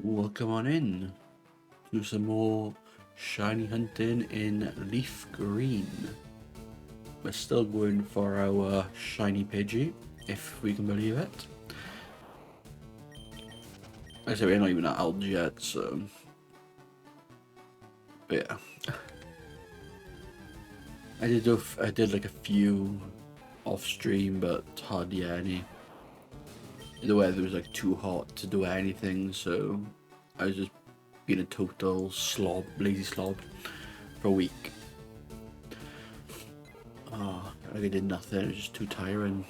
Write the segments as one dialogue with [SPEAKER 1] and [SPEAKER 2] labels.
[SPEAKER 1] Welcome on in to some more shiny hunting in leaf green. We're still going for our shiny Pidgey, if we can believe it. Like I say, we're not even at Alge yet, so... But yeah. I did like a few off stream, but hardly any. The weather was like too hot to do anything, so I was just being a total slob, lazy slob, for a week. Like I did nothing. It was just too tiring.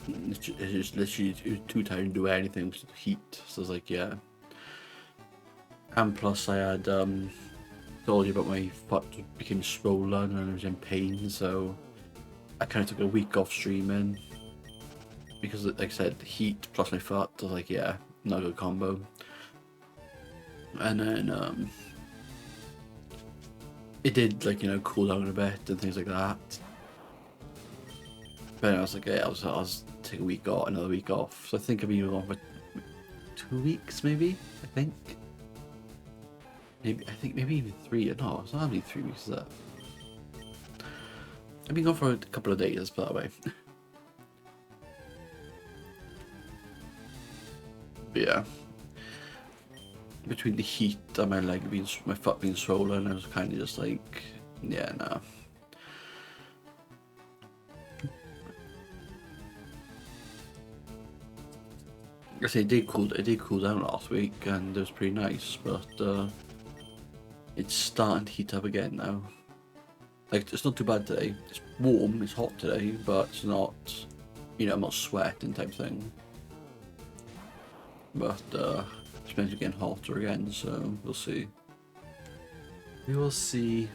[SPEAKER 1] It's just literally too tiring to do anything with the heat. So I was like, yeah. And plus, I had told you about my foot became swollen and I was in pain, so I kind of took a week off streaming because, like I said, the heat plus my foot. I was like, yeah, not a good combo. And then it did, like, cool down a bit and things like that. But I was like, yeah, I'll take a week off, another week off. So I think I've been gone for 2 weeks, maybe. I think maybe even 3. No, it's not only 3 weeks. Is that? I've been gone for a couple of days, by the way. But yeah, between the heat and my foot being swollen, I was kind of just like, yeah, nah. I say it did cool down last week, and it was pretty nice, but it's starting to heat up again now. Like, it's not too bad today. It's warm, it's hot today, but it's not, I'm not sweating type thing. But it's meant to be getting hotter again, so we'll see. We will see.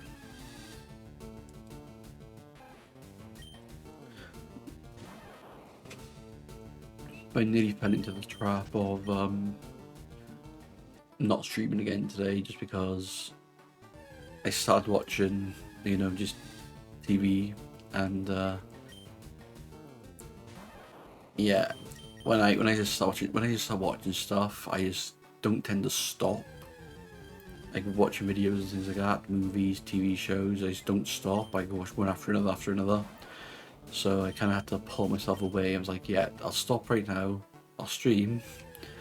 [SPEAKER 1] I nearly fell into the trap of not streaming again today just because I started watching, just TV, and yeah, when I just start watching stuff, I just don't tend to stop. Like watching videos and things like that, movies, TV shows, I just don't stop. I go watch one after another. So I kind of had to pull myself away. I was like, yeah, I'll stop right now. I'll stream.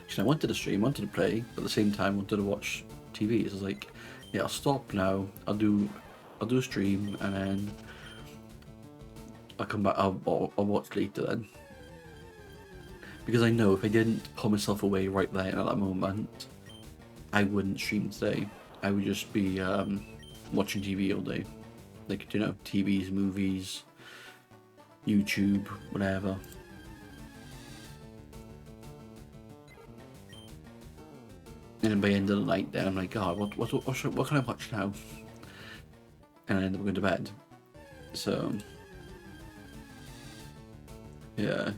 [SPEAKER 1] Because I wanted to stream, wanted to play, but at the same time wanted to watch TV. So I was like, yeah, I'll stop now. I'll do a stream, and then I'll come back. I'll watch later then. Because I know if I didn't pull myself away right there at that moment, I wouldn't stream today. I would just be watching TV all day. Like, TVs, movies, YouTube, whatever. And then by the end of the night, then I'm like, God, what can I watch now? And I end up going to bed. So, yeah,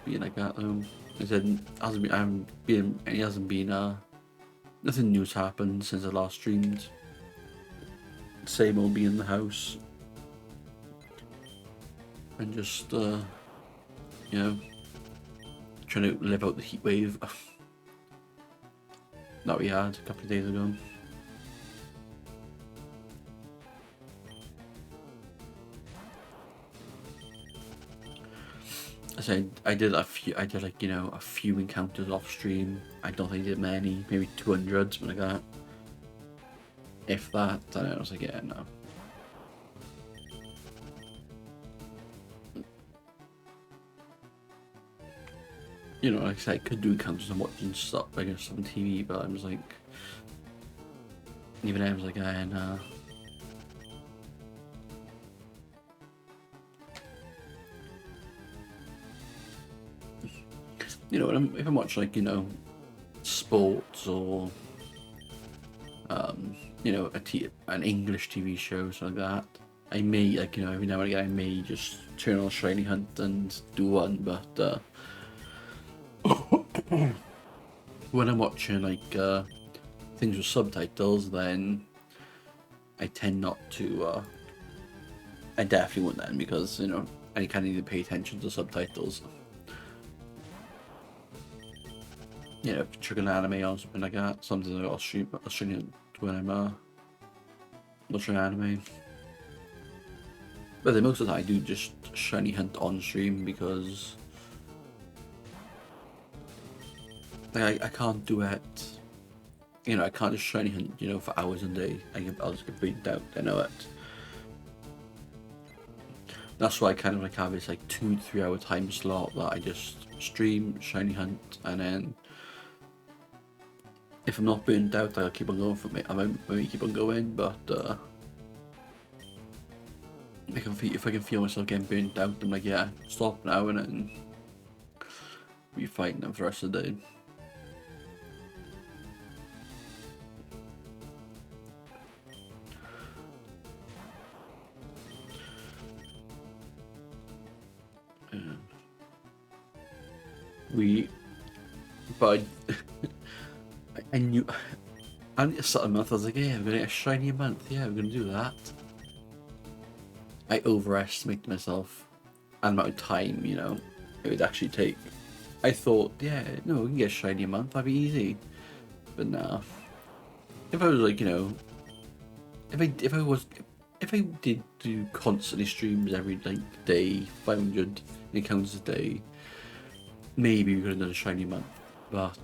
[SPEAKER 1] being like that. I said, it hasn't been nothing new's happened since I last streamed. Same old, be in the house. And just, trying to live out the heat wave that we had a couple of days ago. I said I did a few encounters off stream. I don't think I did many, maybe 200, something like that. If that, then I was like, yeah, no. Like I said, I could do encounters and watching stuff, like stuff on TV, but I was like, even I was like, nah. If I'm watching sports or an English TV show, something like that, I may every now and again I may just turn on Shiny Hunt and do one, but when I'm watching things with subtitles, then I tend not to. I definitely won't then, because I kind of need to pay attention to subtitles. you know, chuck an anime on something like that. Something I'll stream it when I'm watching anime. But then most of the time I do just shiny hunt on stream because like I can't do it. You know, I can't just shiny hunt, you know, for hours a day. I'll just get burnt out. I know it. That's why I kind of like have this like 2-3 hour time slot that I just stream, shiny hunt, and then if I'm not burnt out, I'll keep on going for me. I might maybe keep on going, but if I can feel myself getting burnt out, I'm like, yeah, stop now, and then be fighting them for the rest of the day. But I knew. I need to start a month. I was like, yeah, we're gonna get a shiny month. Yeah, we're gonna do that. I overestimated myself and the amount of time, you know, it would actually take. I thought, yeah, no, we can get a shiny month. That'd be easy. But nah. If I was like, you know, if I did do constantly streams every like day, 500 accounts a day, maybe we could have done a shiny month. But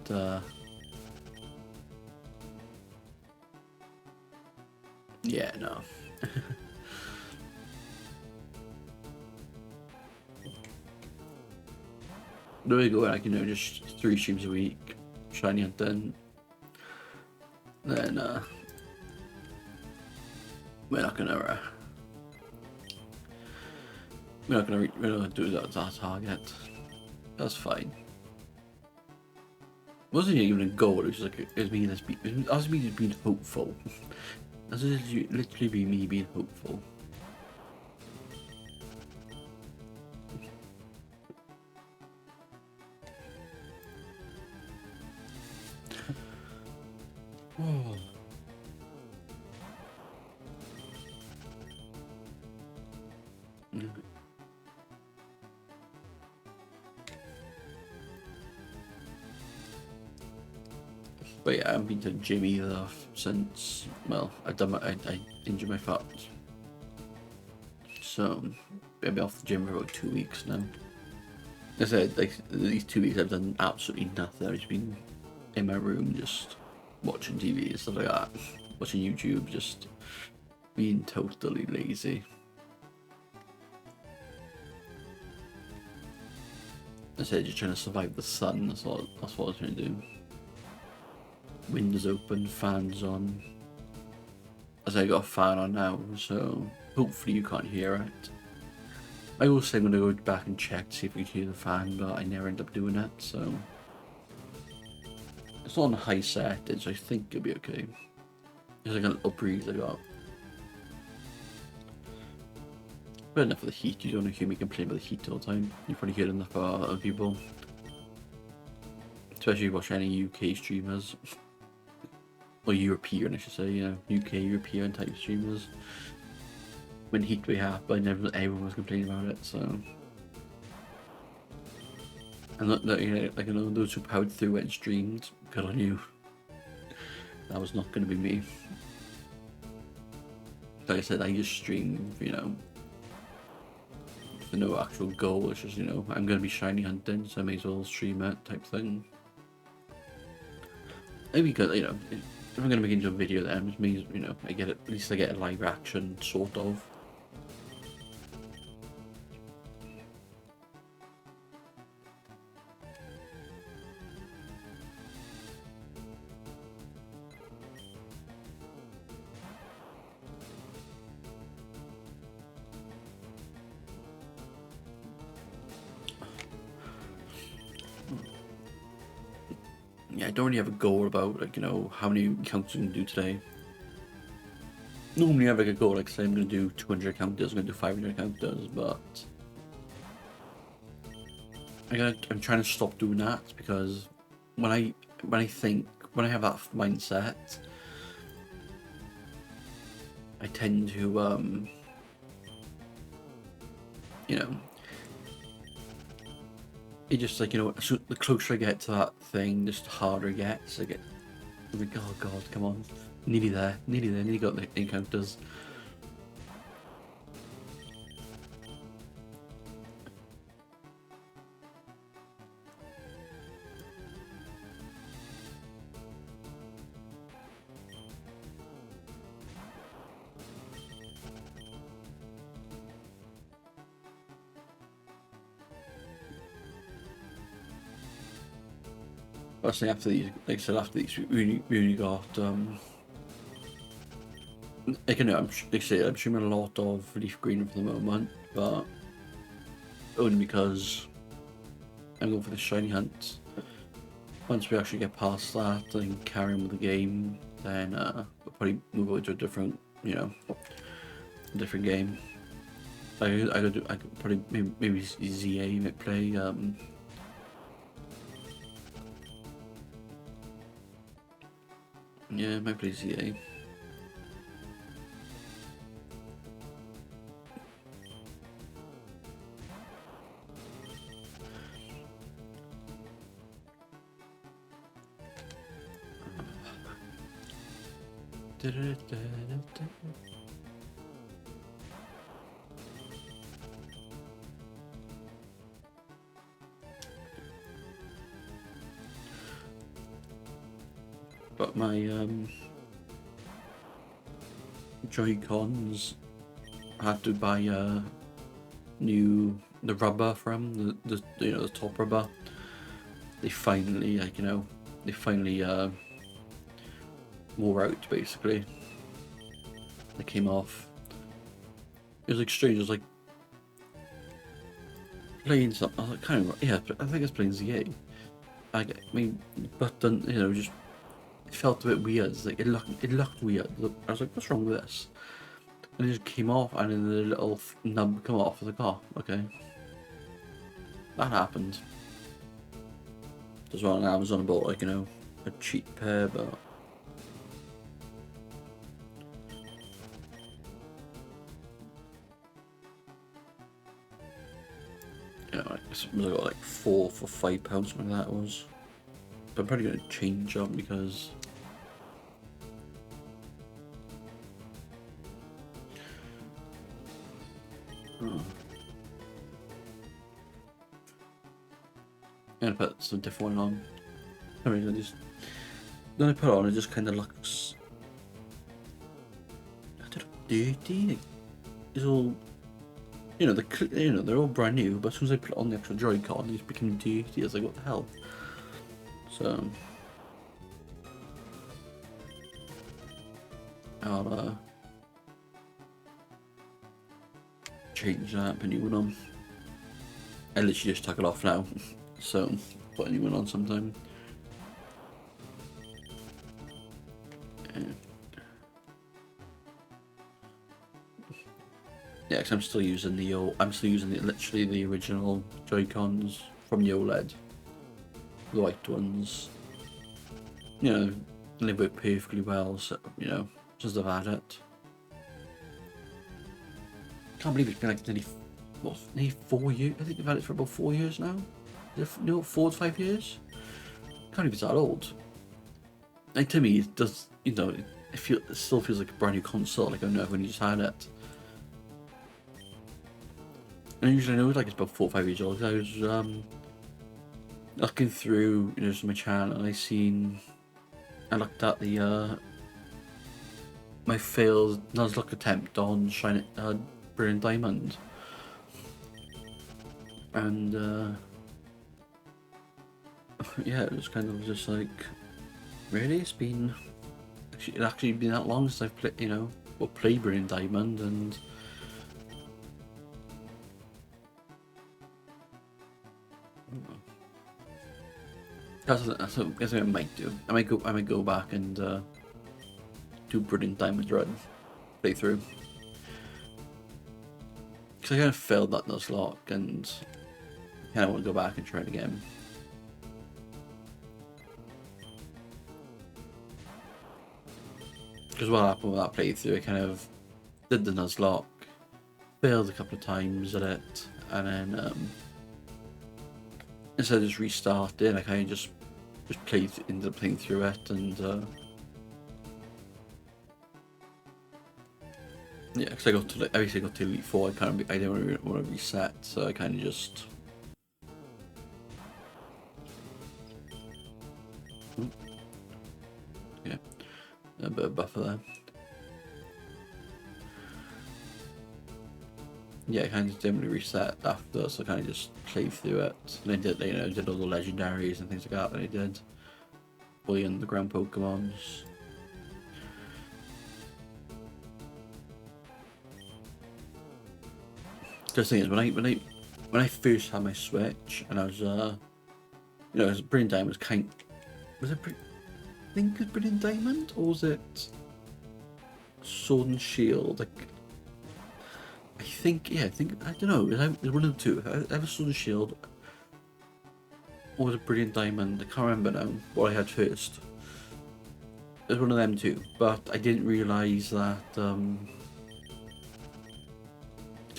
[SPEAKER 1] yeah, no. There we go, like, you know, just 3 streams a week, shiny hunting. Then we're not gonna do that as our target. That's fine. It wasn't even a goal. It was like it was me just being hopeful. That's literally be me being hopeful. Oh. But yeah, I haven't been to the gym either since, well, I injured my foot. So, I've been off the gym for about 2 weeks now. I said, like, these 2 weeks I've done absolutely nothing. I've just been in my room just watching TV and stuff like that. Watching YouTube, just being totally lazy. I said, just trying to survive the sun, that's what I was trying to do. Windows open, fans on. As I got a fan on now, so hopefully you can't hear it. I will say I'm gonna go back and check to see if we can hear the fan, but I never end up doing it, so it's not on high settings, so I think it'll be okay. There's like a little breeze I got. But enough of the heat, you don't want to hear me complain about the heat all the time. You probably hear enough of other people. Especially if you watch any UK streamers. Or European, I should say, you know, UK, European type streamers. When heat we have, but everyone was complaining about it, so. And you know, like, you know, those who powered through it and streamed, good on you. That was not going to be me. Like I said, I just stream, you know, for no actual goal. It's just, you know, I'm going to be shiny hunting, so I may as well stream it type thing. Maybe because, you know, if I'm going to make into a video then, it means, you know, I get it, at least I get a live action, sort of. Yeah, I don't really have a goal about, like, you know, how many counts I'm going to do today. Normally I have like a goal, like say I'm going to do 200 counters, I'm going to do 500 counters, but I'm trying to stop doing that because when I have that mindset, I tend to you know, it just like, you know, so the closer I get to that thing, just the harder it gets. I'm like, oh god, come on, nearly there, nearly got the encounters. I say after these, like I said, after these, we only got like, you know, like I say, I'm streaming a lot of Leaf Green for the moment, but only because I'm going for the shiny hunt. Once we actually get past that and carry on with the game, then we'll probably move over to a different, you know, different game. I could probably maybe ZA might play. Yeah, might play ZA. But my Joy-Cons, I had to buy the rubber from the you know, the top rubber. They finally, like, you know, they finally wore out basically. They came off. It was like strange. It was like playing something. I was like, kind of, yeah. I think it's playing ZA. I mean, button, you know, just it felt a bit weird. It's like it looked weird. I was like, what's wrong with this? And it just came off, and then the little nub come off. I was like, oh, okay, that happened. As well on Amazon, I bought, like, you know, a cheap pair, but you know, I got like 4 for £5, something like that was. But I'm probably going to change up because I'm gonna put some different one on. I mean, then I put it on, it just kind of looks, I don't know, dirty. It's all, you know, they're all brand new, but as soon as I put it on the actual Joy-Con, it's become dirty. I was like, what the hell? So I'll change that, put a new one on. I literally just took it off now, so put a new one on sometime. Yeah, because I'm still using literally the original Joy-Cons from the OLED, the white ones. You know, they work perfectly well. So, you know, since I've had it, can't believe it's been like nearly 4 years. I think I've had it for about 4 years now. No, 4 to 5 years. Can't believe it's that old. Like, to me, it does. You know, it still feels like a brand new console. Like I know when you just had it. And usually I know like it's about 4 or 5 years old. I was looking through, you know, my channel, and I looked at the my failed Nuzlocke attempt on Brilliant Diamond, and yeah, it was kind of just like, really, it's actually been that long since I've played, you know, or played Brilliant Diamond, and that's what I might do. I might go back and do Brilliant Diamond run playthrough, because I kind of failed that Nuzlocke and kind of want to go back and try it again. Because what happened with that playthrough, I kind of did the Nuzlocke, failed a couple of times at it, and then instead of just restarting, I kind of just ended up playing through it, and yeah, because I got to obviously I got to Elite Four. I didn't really want to reset, so I kind of just. Yeah, a bit of buffer there. Yeah, I kind of didn't really reset after, so I kind of just played through it. And I did, did all the legendaries and things like that. And I did all the underground Pokemons. The thing is, when I first had my Switch, and I was it was Brilliant Diamond was was it? I think it was Brilliant Diamond, or was it Sword and Shield? Like, I don't know. It was one of the two. Either Sword and Shield or was it Brilliant Diamond? I can't remember now what I had first. It was one of them two, but I didn't realise that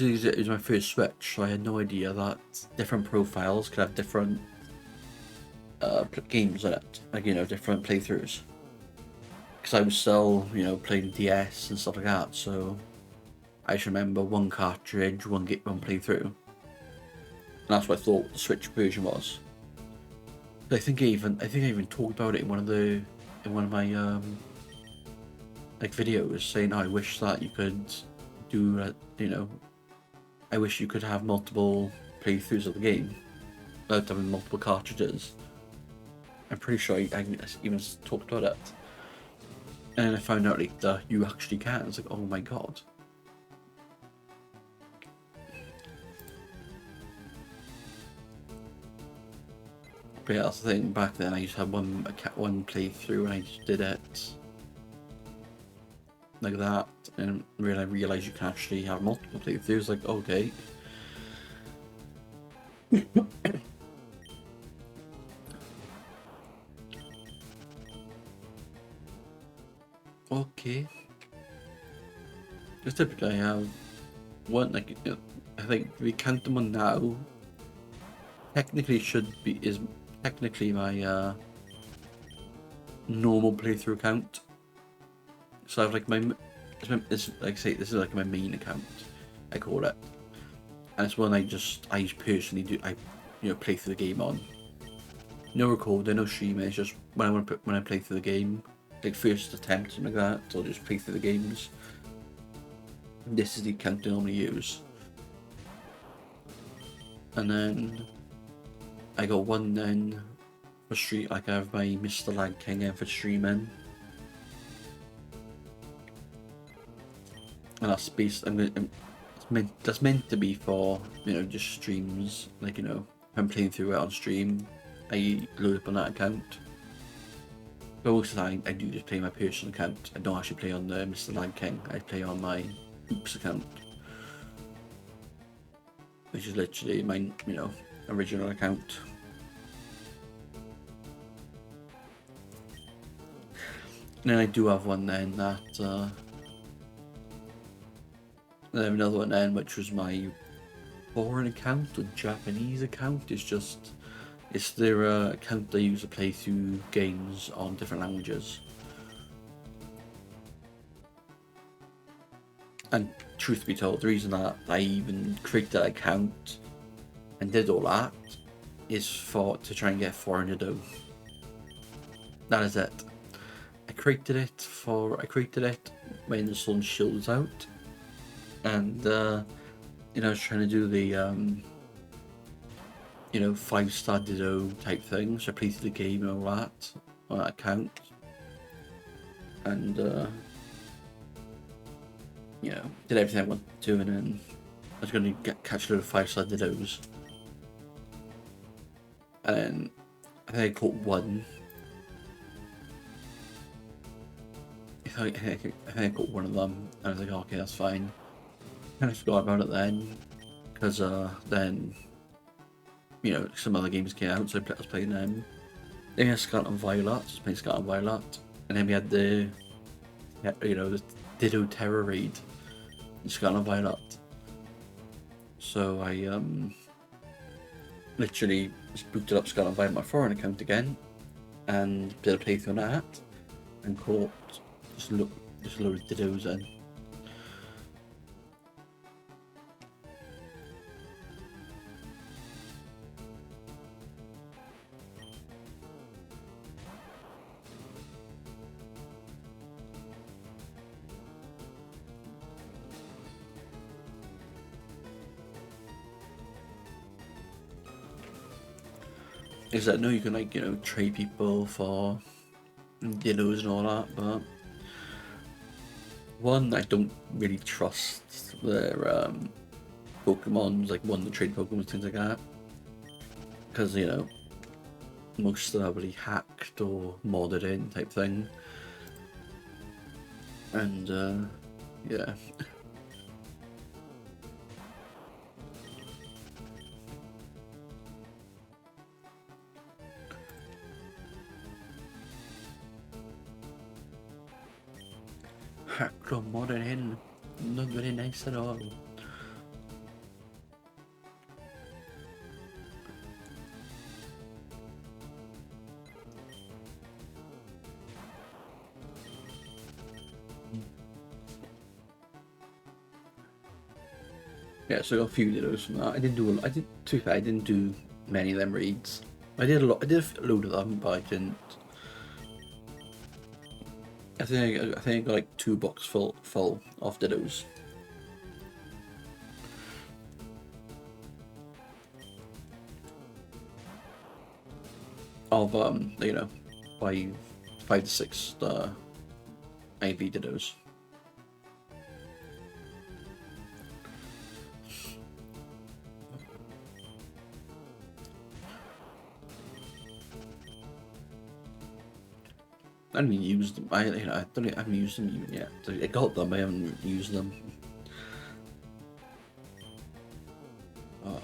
[SPEAKER 1] it was my first Switch, so I had no idea that different profiles could have different games in it, like different playthroughs. Because I was still playing DS and stuff like that, so I just remember one cartridge, one playthrough, and that's what I thought the Switch version was. But I think I even talked about it in one of my like videos, saying I wish that you could do I wish you could have multiple playthroughs of the game without having multiple cartridges. I'm pretty sure I even talked about it. And then I found out that you actually can. It's like, oh my god. But yeah, that's the thing. Back then, I just had one playthrough, and I just did it like that, and I realized you can actually have multiple playthroughs. Like, okay. Okay. Just typically, I have one. I think if we count them on now, technically is technically my normal playthrough account. So I have like this is like my main account, I call it, and it's one I just personally do. I play through the game on. No recording, no streaming. It's just when I play through the game, like first attempt, something like that. So I'll just play through the games. This is the account I normally use. And then I got one then for stream. Like I have my Mr. Lag King in for streaming, and that's based. That's meant to be for just streams. Like if I'm playing through it on stream, I load up on that account. But most of the time, I do just play my personal account. I don't actually play on the Mr. Lag King. I play on my Oops account, which is literally my original account. And then I do have one then that I have another one then which was my foreign account or Japanese account. It's their account they use to play through games on different languages. And truth be told, the reason that I even created that account and did all that is to try and get 400 dough. That is it. I created it when the Sun Shield was out, and I was trying to do the 5-star Ditto type thing. So I played through the game and all that on that account, and did everything I wanted to, and then I was going to catch a load of 5-star Dittos, and then I think I caught one. I think I caught one of them, and I was like, oh, okay, that's fine. And I forgot about it then, because then some other games came out, so I was playing them. Then we had Scarlet and Violet, so I was playing Scarlet and Violet, and then we had the Ditto Terror Raid in Scarlet and Violet. So I literally just booted up Skull and Vibe on my foreign account again, and did a playthrough on that, and caught just a load of Dittos in. Is that no, you can like trade people for Dittos and all that, but one, I don't really trust their Pokemons, like one, the trade Pokemon, things like that, because most of them are really hacked or modded in type thing, and yeah. Hacked or modded in, not very nice at all. Yeah, so I got a few Dittos from that. To be fair, I didn't do many of them raids. I did a load of them, but I didn't. I think I got like 2 boxes full of Dittos. Of 5 to 6 IV Dittos. I haven't used them. I haven't used them even yet. I got them, I haven't used them. Oh.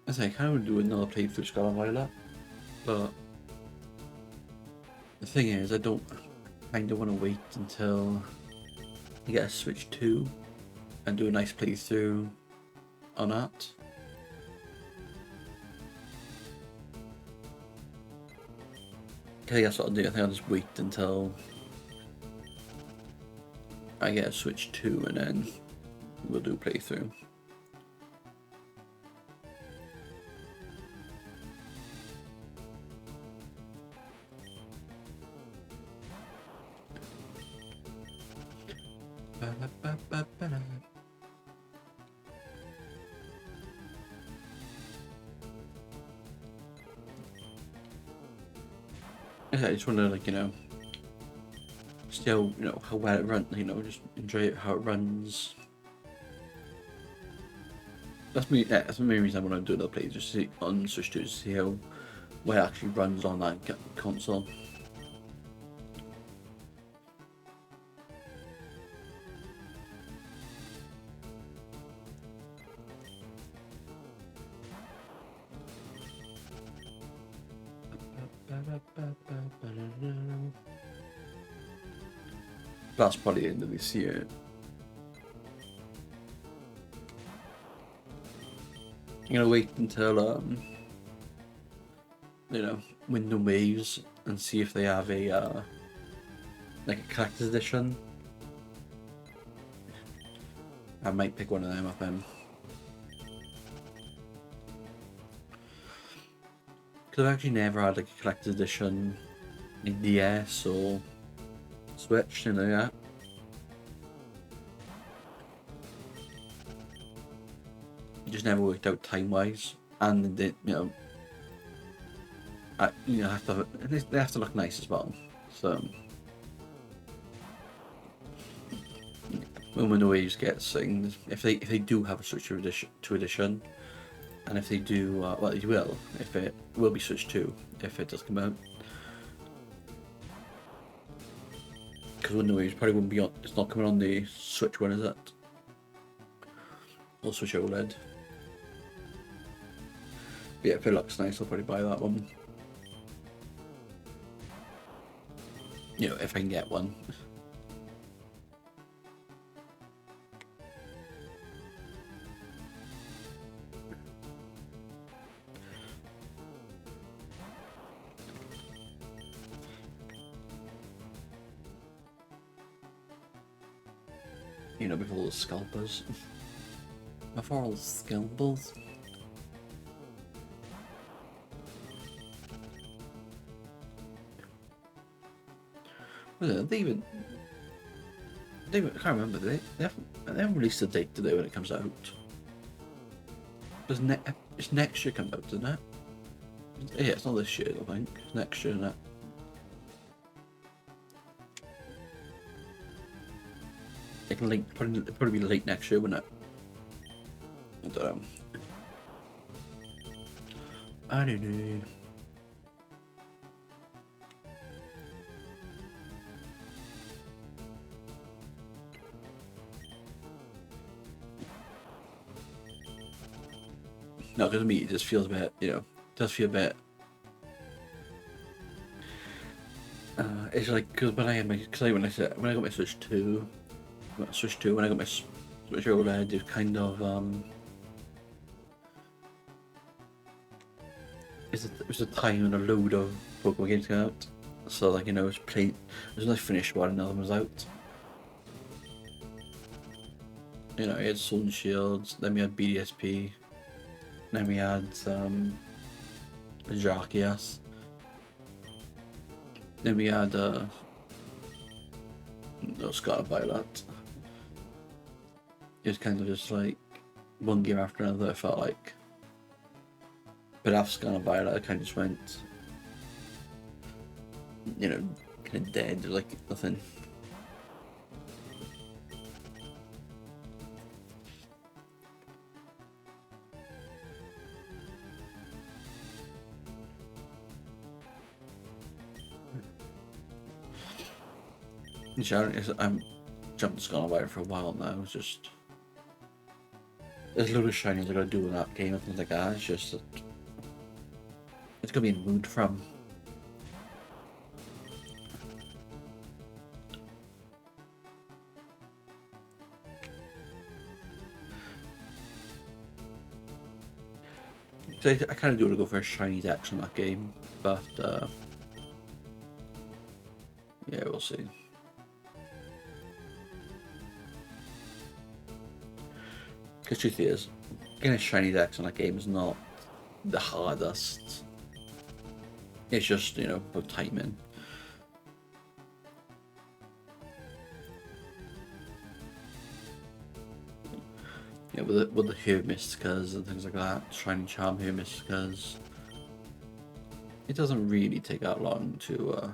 [SPEAKER 1] I think I kind of would do another playthrough Scarlet Violet, but the thing is, I kind of want to wait until I get a Switch 2 and do a nice playthrough on that. I think that's what I'll do. I think I'll just wait until I get a Switch 2 and then we'll do a playthrough. I just want to see how how well it runs. Just enjoy it how it runs. That's me. Yeah, that's the main reason I want to do another play. Just see on Switch 2 to see how well it actually runs on that console. That's probably the end of this year. I'm gonna wait until Wind and Waves and see if they have a like a collector's edition. I might pick one of them up then. Because I've actually never had like a collector's edition in DS or Switch, like that. It just never worked out time-wise, and they have to look nice as well. So when Wind Waves gets things, if they do have a Switch 2 edition, And if they do, well, you will. If it will be Switch 2, if it does come out. Because Windows probably won't be on. It's not coming on the Switch one, is it? Or Switch OLED. But yeah, if it looks nice, I'll probably buy that one. You know, if I can get one. You know, before all the scalpers. Before all the scalpers. They even, I can't remember. They haven't released a date today when it comes out. It's next year come out, isn't it? Yeah, it's not this year, I think. It's next year, isn't it? It can probably be late next year, wouldn't it? I don't know. I don't know. No, because to me it just feels a bit, you know, it does feel a bit. It's like because when I had my, when I got my Switch 2, when I got my Switch OLED, it kind of it was a time when a load of Pokemon games came out, so like, you know, it was not finished while another one was out. You know, we had Sword and Shields, then we had BDSP, then we had Jarkias, then we had Scarlet Violet. It was kind of just like one game after another, I felt like. But after Scarlet Violet, I kind of just went, you know, kind of dead, like nothing. I'm jumped to Scarlet Violet for a while now. It's just there's a load of shinies I gotta do in that game and things like that. It's just that it's gonna be in the mood from. So I kind of do want to go for a shiny dex in that game, but yeah, we'll see. Because truth is, getting a shiny dex in that game is not the hardest. It's just, you know, about timing. Yeah, with the Herb Mysticas and things like that, Shiny Charm Herb Mysticas, it doesn't really take that long to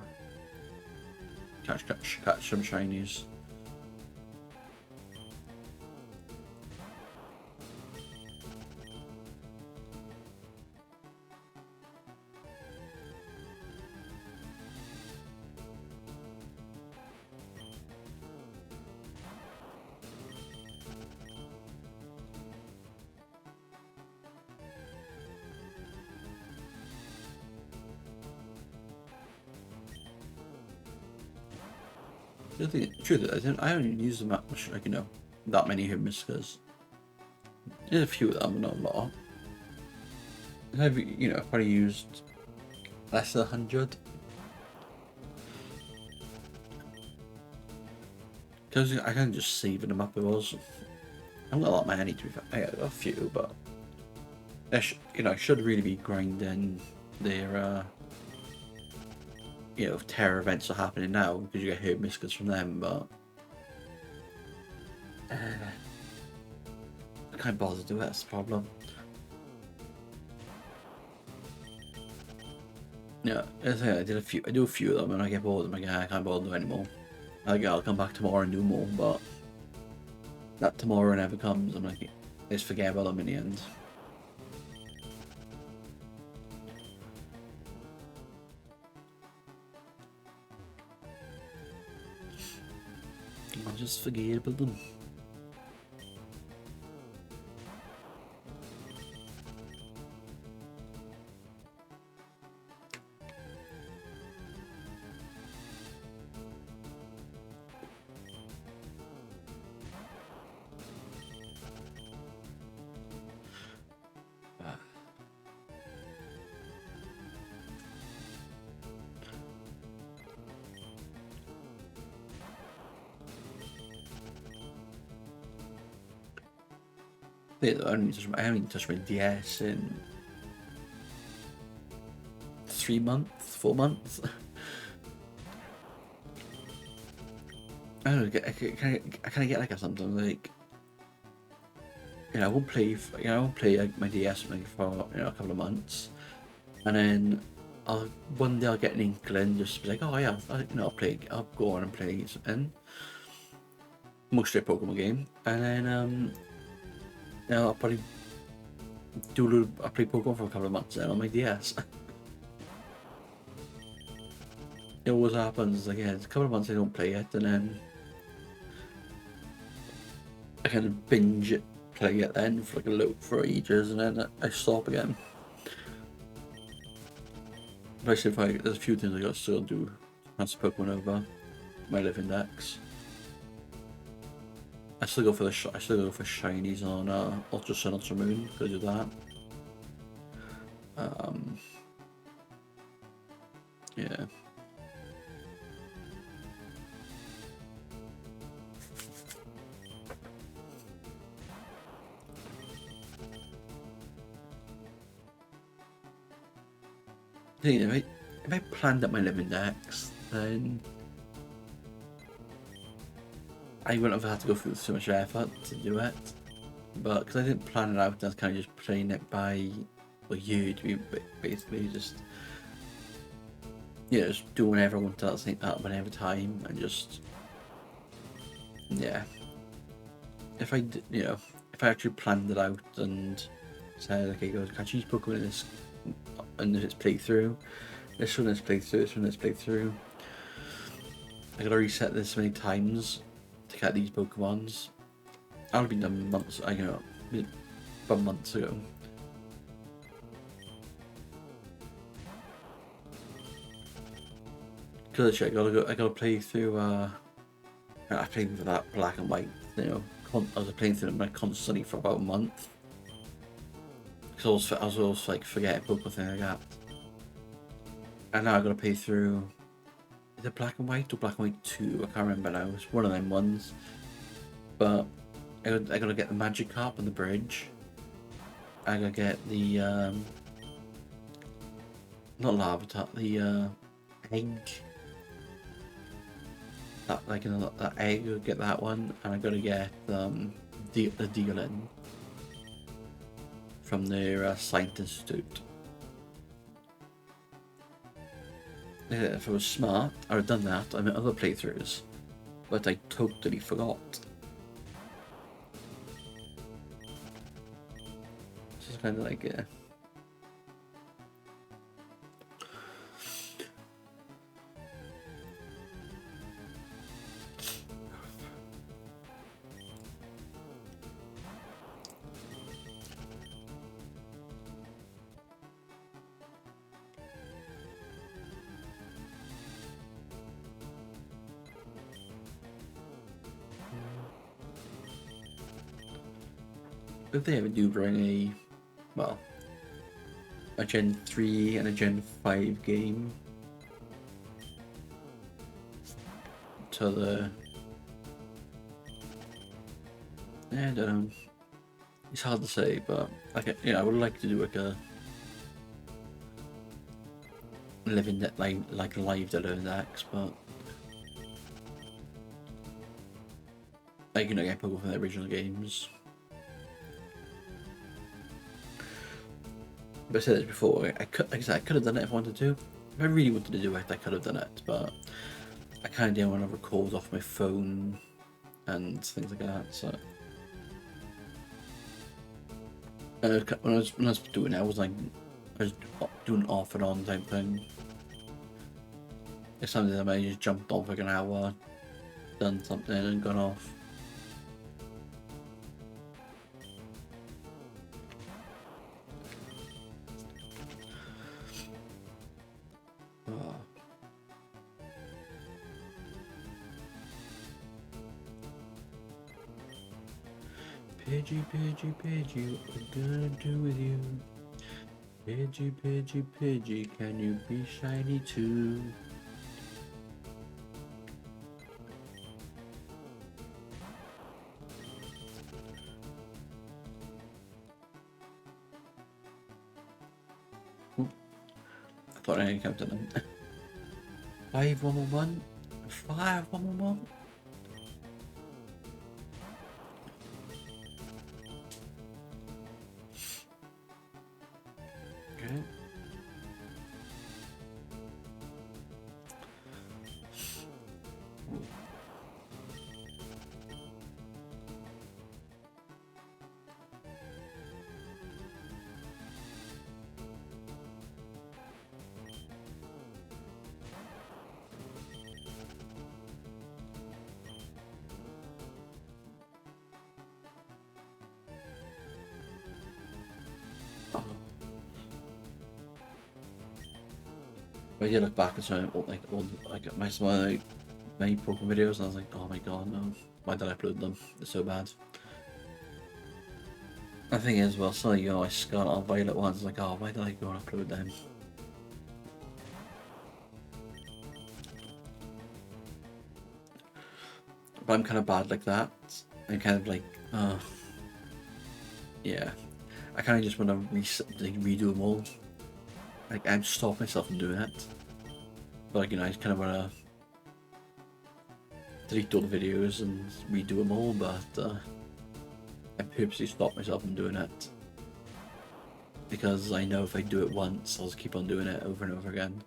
[SPEAKER 1] catch some shinies. The truth is, I don't use them that much, like, you know, that many Hermiscas. There's a few of them, but not a lot. I've, you know, probably used less than 100. Because I can just saving them up. I haven't got a lot many, to be fair. I got a few, but you know, I should really be grinding their you know, terror events are happening now because you get Herb Miscas from them, but I can't bother to do it, that's the problem. Yeah, I do a few of them and I get bored of them again. I can't bother to do anymore. I'll come back tomorrow and do more, but that tomorrow never comes. I'm like, let's forget about them in the end. I'll just forget about them. I haven't touched my DS in 3 months, 4 months. I don't know. I kind of get like something like, I won't play. I won't play like, my DS for a couple of months, and then one day I'll get an inkling, just be like, oh yeah, I'll play. I'll go on and play something, mostly a Pokemon game, and then I'll probably I'll play Pokemon for a couple of months then on my DS. It always happens. Like, it's a couple of months I don't play it, and then I kind of binge it, play it then for like a loop for ages, and then I stop again. But there's a few things I got to still do. Transfer Pokemon over my Live Index. I still go for shinies on Ultra Sun, Ultra Moon because of that. Yeah. If I planned up my Live Index, then I wouldn't have had to go through so much effort to do it. But because I didn't plan it out, I was kind of just playing it by you to be basically just just doing whatever I wanted at the same time, whenever time, and just If I actually planned it out and said, okay, go catch each Pokemon in this playthrough, this one is playthrough, this one is playthrough. I gotta reset this many times to get these Pokemons. That would have been done months, about months ago. Cause I gotta play through. I played with that Black and White. I was playing through them constantly for about a month. Because I was always like forgetting Pokemon thing like that. And now I gotta play through. Is it Black and White or Black and White 2? I can't remember now. It's one of them ones. But I gotta get the Magikarp on the bridge. I gotta get the not Larvitar, the egg. That egg, I gotta get that one, and I gotta get the Deolin from their Science Institute. If I was smart, I would have done that on my other playthroughs, but I totally forgot. This is kind of like if they ever do bring a Gen 3 and a Gen 5 game to the... I don't know. It's hard to say, but I would like to do like a living that like live Live Index, but get Pokemon from the original games. But I said this before, I could have done it if I wanted to. If I really wanted to do it, I could have done it, but I kind of didn't want to record off my phone and things like that, so... when I was doing it, I was doing off and on type thing. If something I just jumped on for like an hour, done something and gone off. Oh. Pidgey, Pidgey, Pidgey, what we gonna do with you? Pidgey, Pidgey, Pidgey, can you be shiny too? Oop. I thought I encountered them. 5 1 5 1 Okay. I did look back at some old, some of my Pokemon videos, and I was like, oh my god, no, why did I upload them? They're so bad. The thing is, well, so I Scarlet and Violet ones, like, oh, why did I go and upload them? But I'm kind of bad like that. I'm kind of like, yeah. I kind of just want to redo them all. Like, I'm stopping myself from doing it. But, like, I just kind of want to delete all the videos and redo them all, but I purposely stop myself from doing it. Because I know if I do it once, I'll just keep on doing it over and over again.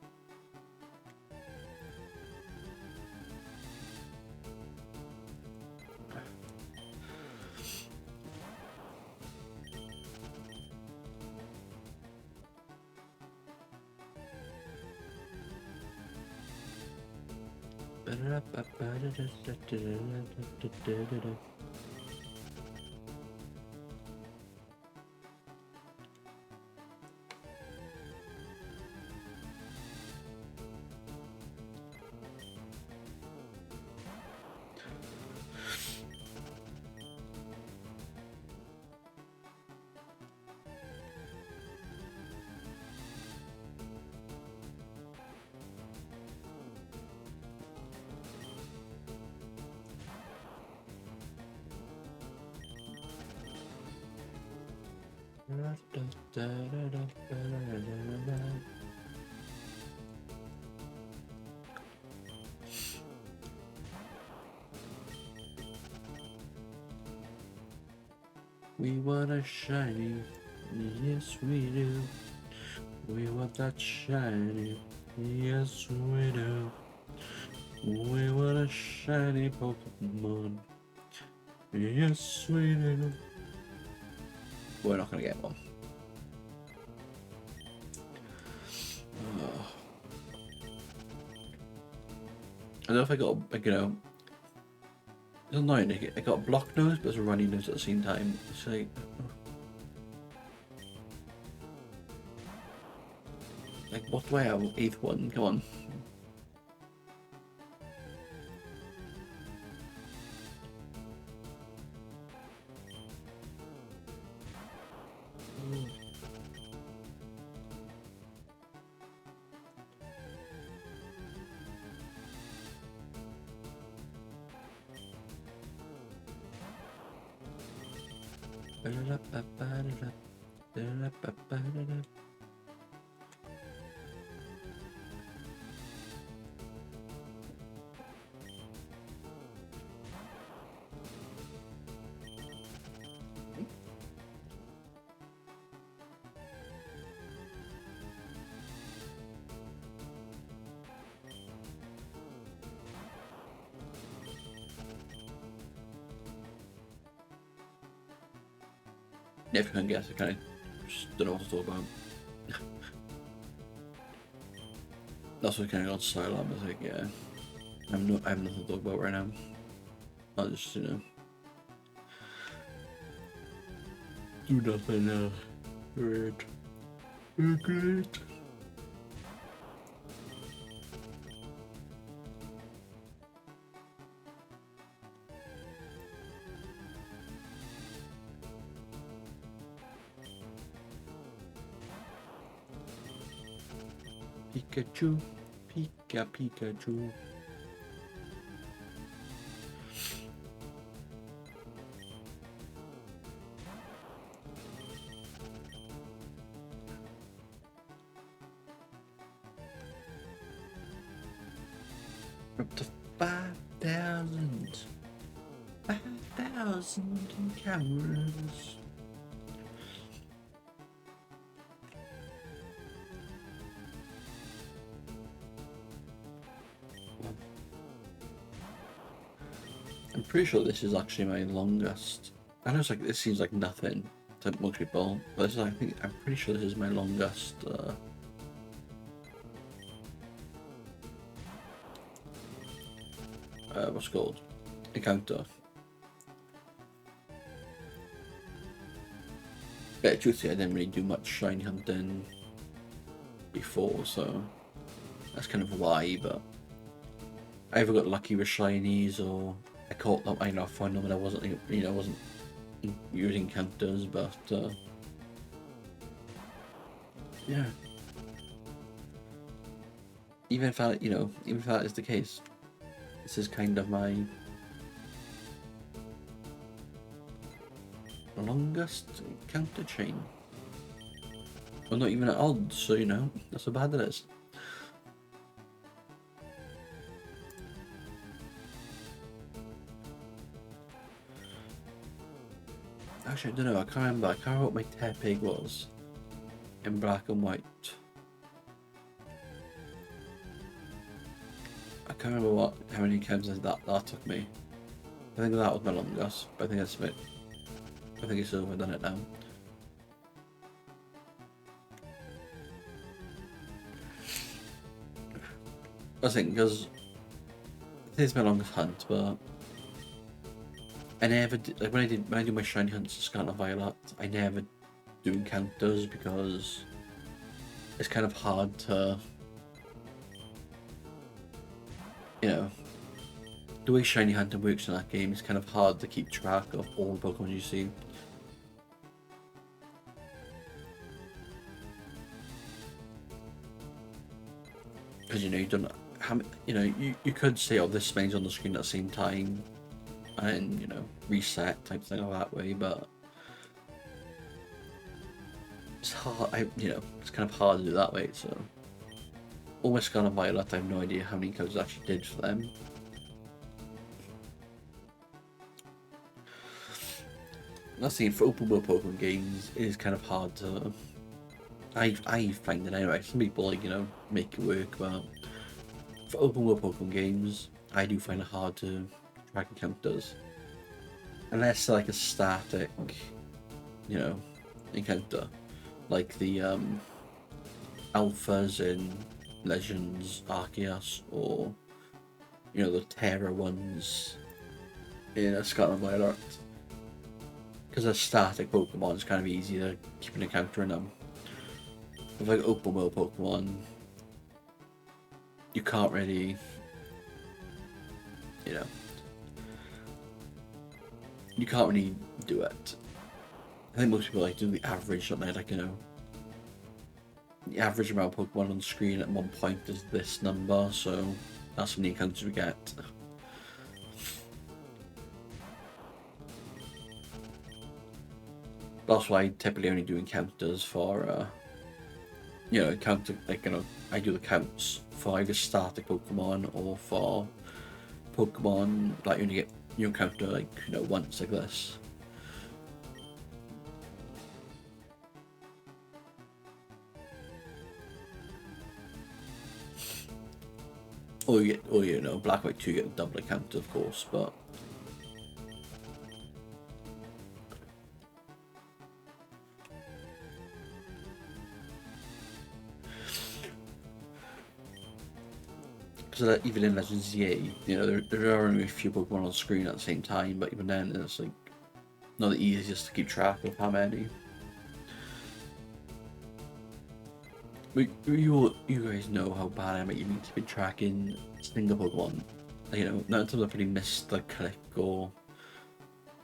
[SPEAKER 1] We want a shiny, yes we do. We want that shiny, yes we do. We want a shiny Pokemon, yes we do. We're not gonna get one. I don't know if I got, like, it's annoying. I got a blocked nose, but it's a runny nose at the same time. It's like, what do I have? 8th one, come on. If you can guess, I kind of just don't know what to talk about. That's what kind of got silent. I was like, yeah, I have nothing to talk about right now. I'll just, do nothing now. Great. Great. Pikachu, Pikachu. Up to 5,000. 5,000 cameras. I'm pretty sure this is actually my longest. I know it's like, this seems like nothing to most people, but this is, I'm pretty sure this is my longest what's it called? Encounter. Yeah, truthfully, I didn't really do much shiny hunting before, so that's kind of why, but I either got lucky with shinies or I caught them, I found them and I wasn't, I wasn't using counters, but yeah. Even if that, even if that is the case, this is kind of my longest counter chain. Well, not even at odds, so that's how bad it is. Actually, I don't know, I can't remember what my Tepig was in black and white. I can't remember how many encounters that took me. I think that was my longest, but I think that's a bit. I think it's overdone it now. I think because it is my longest hunt, but I never did, like when I do my shiny hunts to Scarlet Violet, I never do encounters because it's kind of hard to, the way shiny hunting works in that game is kind of hard to keep track of all the Pokemon you see. Because you don't how you could say, oh, this many's on the screen at the same time and reset type thing that way, but it's hard. It's kind of hard to do that way. So almost Scarlet Violet, I have no idea how many codes I actually did for them. That's the thing, for open world Pokemon games, it is kind of hard to. I find it anyway. Some people make it work, but for open world Pokemon games, I do find it hard to track encounters. Unless like a static, encounter. Like the alphas in Legends Arceus, or the Terra ones in a Scarlet Violet. Because a static Pokemon is kind of easy to keep an encounter in them. With like open world Pokemon, you can't really, you can't really do it. I think most people like do the average, don't they? Like, the average amount of Pokemon on the screen at one point is this number, so that's how many encounters we get. That's why I typically only do encounters for, encounter, like, I do the counts for either static Pokemon or for Pokemon that you only get, you encounter, like, once, like this. Or you get, Black White 2 get a double encounter, of course, but So that even in Legends ZA, there are only a few Pokemon on screen at the same time, but even then, it's like not the easiest to keep track of how many. You guys know how bad I am at even keeping track in single Pokemon. Not until I've really missed a click or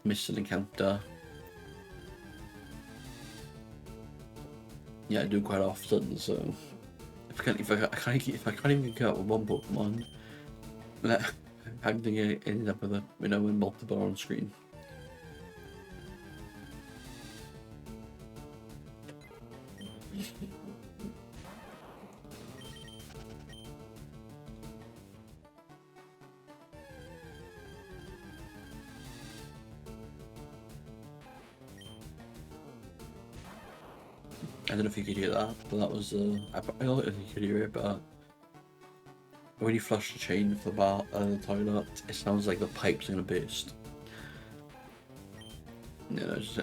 [SPEAKER 1] missed an encounter. Yeah, I do quite often. So if I can't even get out with one Pokemon, I'm thinking I ended up with with multiple on screen. I don't know if you could hear that, but that was I don't know if you could hear it, but when you flush the chain for the toilet, it sounds like the pipes are gonna burst. It's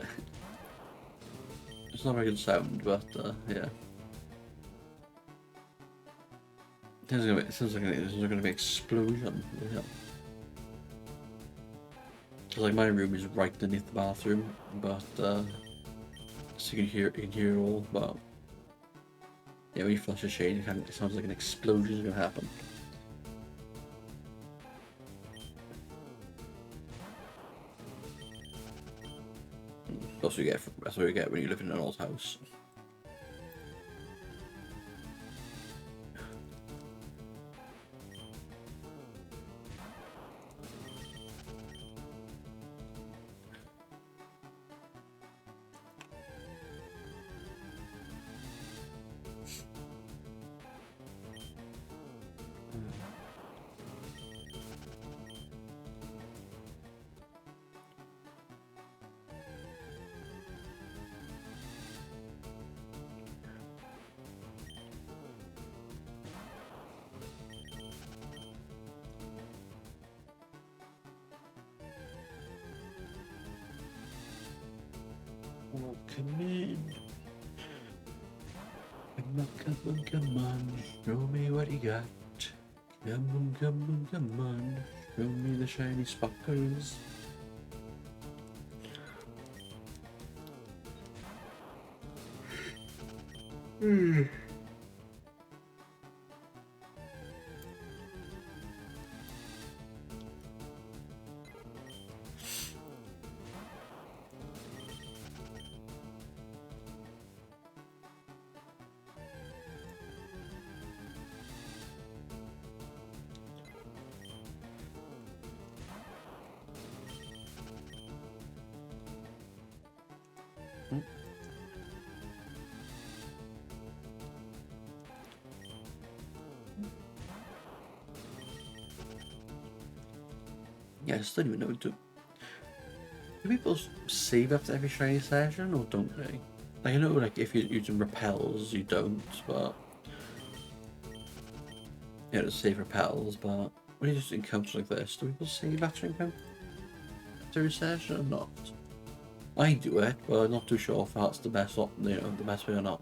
[SPEAKER 1] not a very good sound, but yeah. It sounds like there's gonna be an explosion. Yeah. Cause like my room is right underneath the bathroom, but so you can hear it all. But yeah, when you flush the chain, it sounds like an explosion is gonna happen. That's what you get when you live in an old house. Oh, come in. Come on, show me what you got. Come on, show me the shiny sparkles. Yeah, I still don't even know. Do people save after every shiny session or don't they? Like, I know, like, if you're using repels, you don't, but yeah, to save repels. But when you just encounter like this, do people save after a session or not? I do it, but I'm not too sure if that's the best, the best way or not.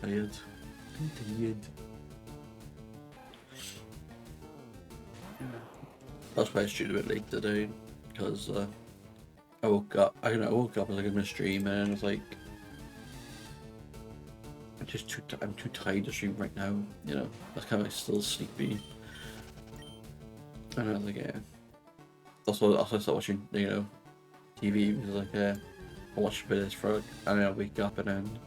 [SPEAKER 1] Tired. I'm tired. That's why I streamed a bit late today, because I woke up. I woke up as like in a stream, and it was like I'm too tired to stream right now. You know, that's kind of like still sleepy. And I was like, yeah. Also, I started watching, you know, TV because like, I watch a bit of this for, and then I wake up and then.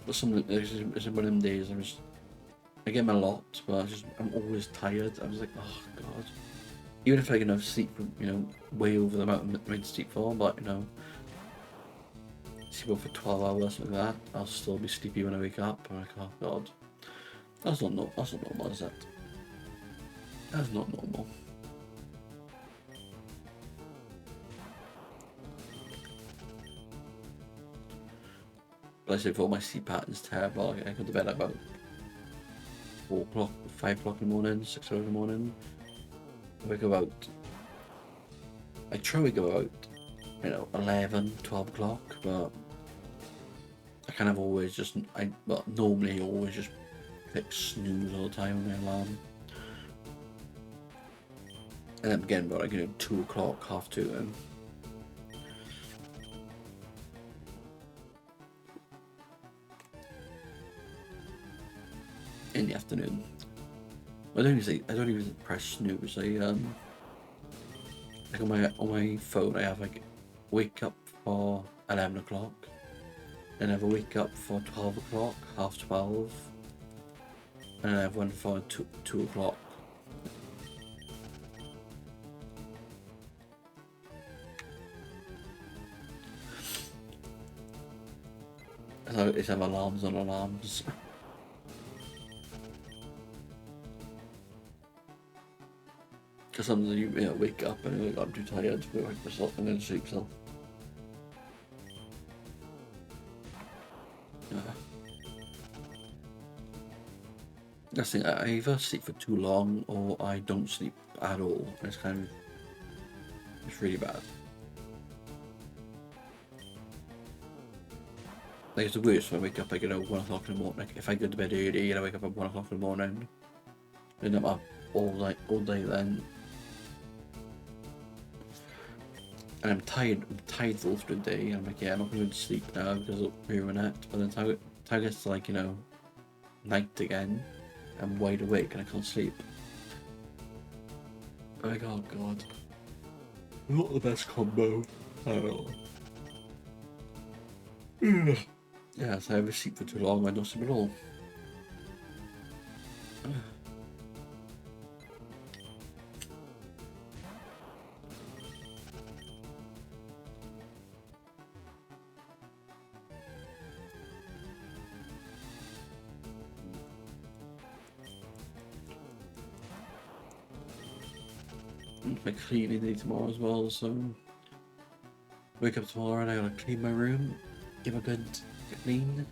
[SPEAKER 1] But it's one of them days I get my lot, but I'm always tired. I was like, oh god. Even if I can have sleep, you know, way over the amount I'm meant to sleep for, but you know, sleep for 12 hours like that, I'll still be sleepy when I wake up. I'm like, oh god, that's not normal, is it? That's not normal. But I say, for all my sleep pattern's terrible. I go to bed at about 4 o'clock, 5 o'clock in the morning, 6 o'clock in the morning. I wake up about. I try to wake up about, you know, 11, 12 o'clock, but I kind of always just, normally always just click snooze all the time on my alarm. And then again, about like, you know, 2 o'clock, half 2, and in the afternoon. I don't even press snooze. Like on my phone, I have like wake up for 11 o'clock, then I have a wake up for 12 o'clock, half 12, and I have one for 2 o'clock. So it's have alarms on alarms. Because sometimes you know, wake up and you're like, I'm too tired to wake myself and then sleep still. That's the thing, I either sleep for too long or I don't sleep at all. It's kind of, it's really bad. Like, it's the worst when I wake up like, you know, 1 o'clock in the morning. Like, if I go to bed early and I wake up at 1 o'clock in the morning, then I'm up all day then. And I'm tired all through the day. I'm like, yeah, I'm not going to sleep now because it'll ruin it. But then time it gets to like, you know, night again, I'm wide awake and I can't sleep. I'm like, oh god. Not the best combo at all. Yeah, so I ever sleep for too long, I don't sleep at all. My cleaning day tomorrow as well, so wake up tomorrow and I gotta clean my room, give a good clean.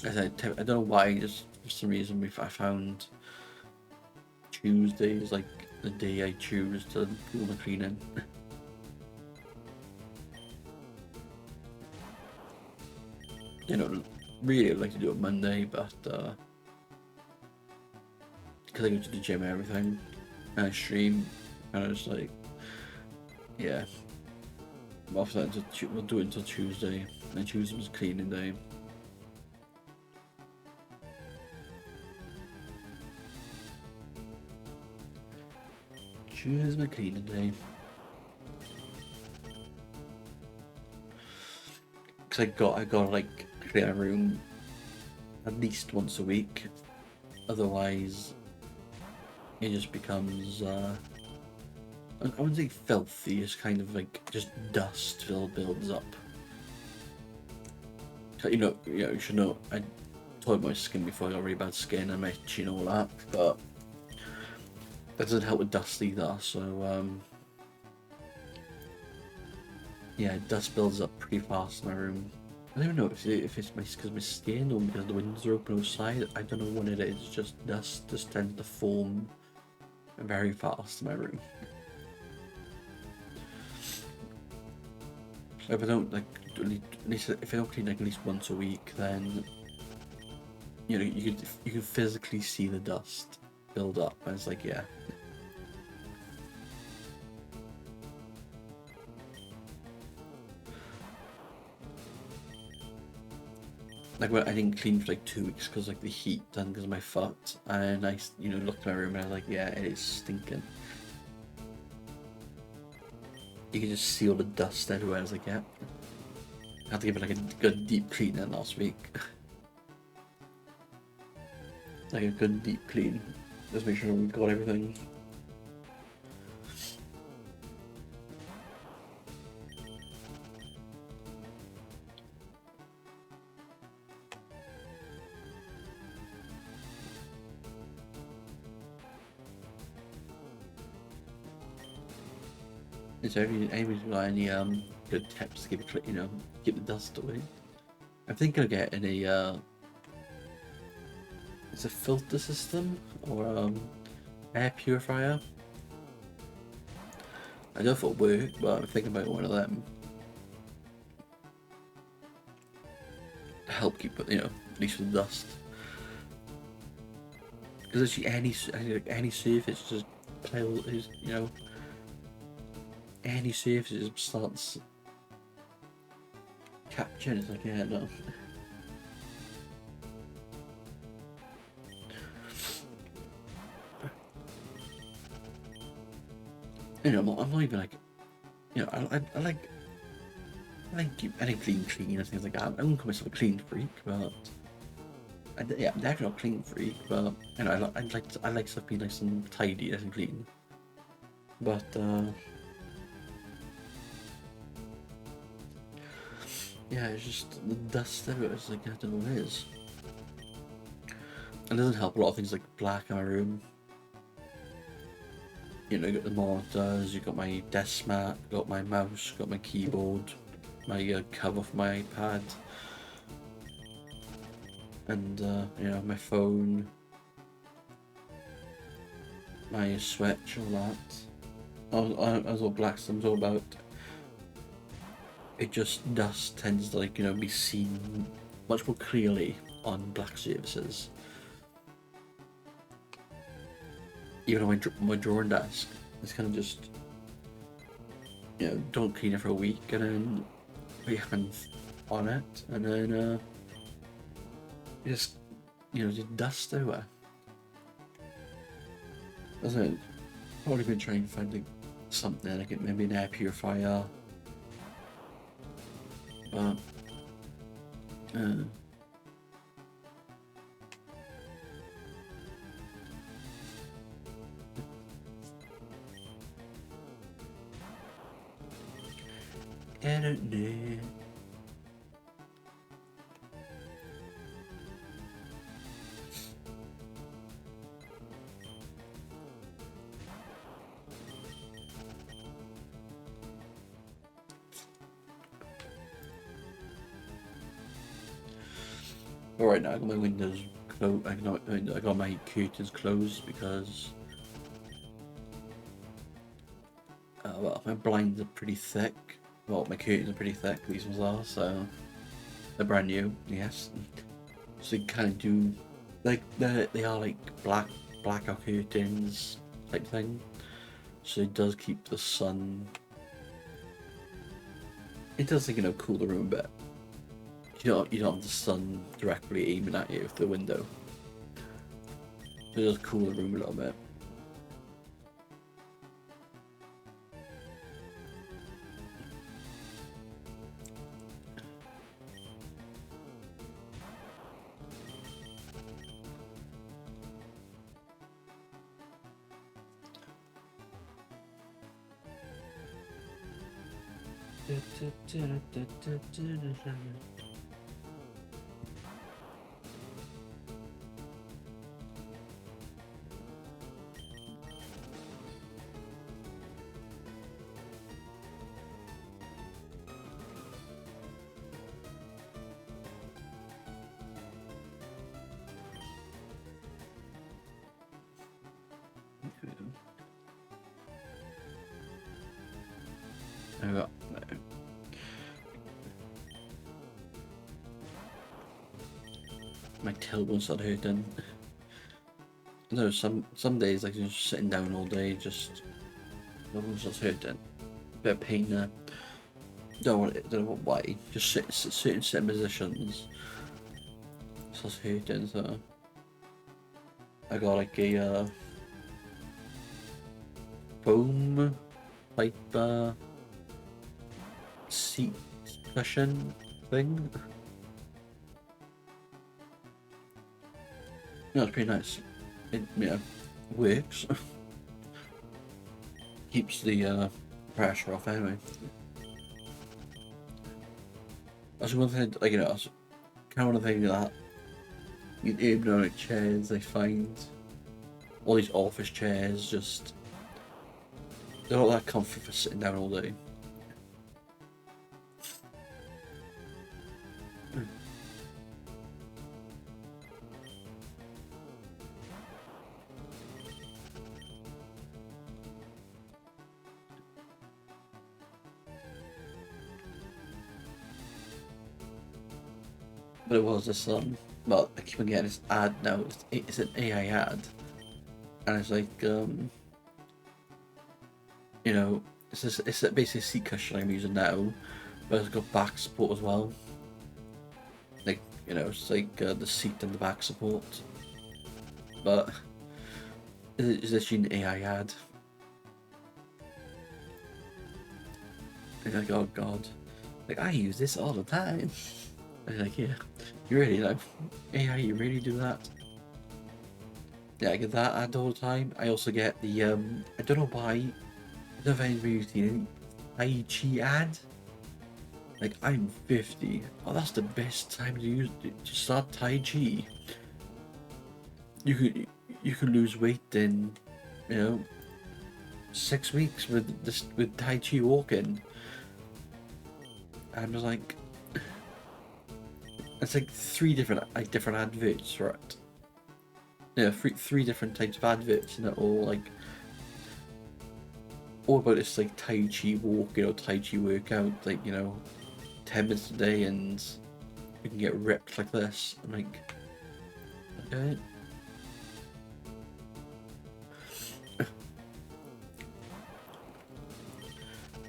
[SPEAKER 1] I don't know why, just for some reason I found Tuesday is like the day I choose to do my cleaning. You know, really I'd like to do it Monday, but because I go to the gym and everything, and I stream, and I just like, yeah. After that, we'll do it until Tuesday, and Tuesday was cleaning day. Tuesday's my cleaning day. Cause I got like clear a room at least once a week. Otherwise, it just becomes I wouldn't say filthy. It's kind of like just dust builds up. You know, you should know. I told my skin before. I got really bad skin. I'm itchy and all that, but that doesn't help with dust either. So yeah, dust builds up pretty fast in my room. I don't know if it's because my skin or because the windows are open outside. I don't know what it is. Just dust just tends to form very fast in my room. So if I don't if I don't clean like at least once a week, then you know you can physically see the dust build up. And it's like, yeah. Like, well, I didn't clean for like 2 weeks because like the heat done because of my foot, and I, looked at my room and I was like, yeah, it is stinking. You can just see all the dust everywhere. I was like, yeah. I had to give it like a good deep clean then last week. Like a good deep clean. Just make sure we got everything. Is there anybody's got any good tips to keep it, keep the dust away? I'm thinking of getting a it's a filter system or air purifier. I don't know if it'll work, but I'm thinking about one of them to help keep it, at least with the dust. Because actually any surface just is, any surface just starts capturing. It's like, yeah, no. I'm not even like, I like clean and things like that. I wouldn't call myself a clean freak, but I'm definitely not a clean freak. But I like stuff being nice and tidy, nice and clean. But yeah, it's just the dust everywhere. It's like, I don't know what it is. It doesn't help a lot of things like black in my room. You got the monitors, you got my desk mat, got my mouse, got my keyboard, my cover for my iPad, and my phone, my switch, all that. I was all black, so I was all about. It just dust tends to be seen much more clearly on black surfaces. Even on my drawing desk, it's kind of just, don't clean it for a week and then put your hands on it and then just dust everywhere. That's it. Probably been trying to find something like maybe an air purifier, but I don't know. But right now I got my windows closed. I got my curtains closed because well, my blinds are pretty thick. Well, my curtains are pretty thick. These ones are, so they're brand new. Yes, so you kind of do like they are like blackout curtains type thing. So it does keep the sun. It does cool the room a bit. You don't have the sun directly aiming at you through the window. It does cool the room a little bit. My tailbone started hurting. No, some days like you're just sitting down all day, just no one's just hurting. Bit of pain there. Don't know why. Just sit in certain positions. It's just hurting. So I got like a foam type seat cushion thing. No, it's pretty nice. It works. Keeps the pressure off anyway. That's one thing, like, that's kind of one thing that you ergonomic chairs, I find all these office chairs just they're not that comfy for sitting down all day. But it was this well, I keep on getting this ad now. It's an AI ad, and it's like it's basically a seat cushion I'm using now, but it's got back support as well. Like it's like the seat and the back support, but it's actually an AI ad. And you're like, oh god, like I use this all the time. And you're like, yeah, you really AI, you really do that? Yeah, I get that ad all the time. I also get the I don't know why. I don't know if anybody's seen it. Tai Chi ad. Like I'm 50. Oh, that's the best time to start Tai Chi. You could lose weight in 6 weeks with Tai Chi walking. I'm just like, it's like three different adverts for it. Yeah, three different types of adverts, and they're all about this like Tai Chi walk, Tai Chi workout, 10 minutes a day, and you can get ripped like this. I'm like, okay.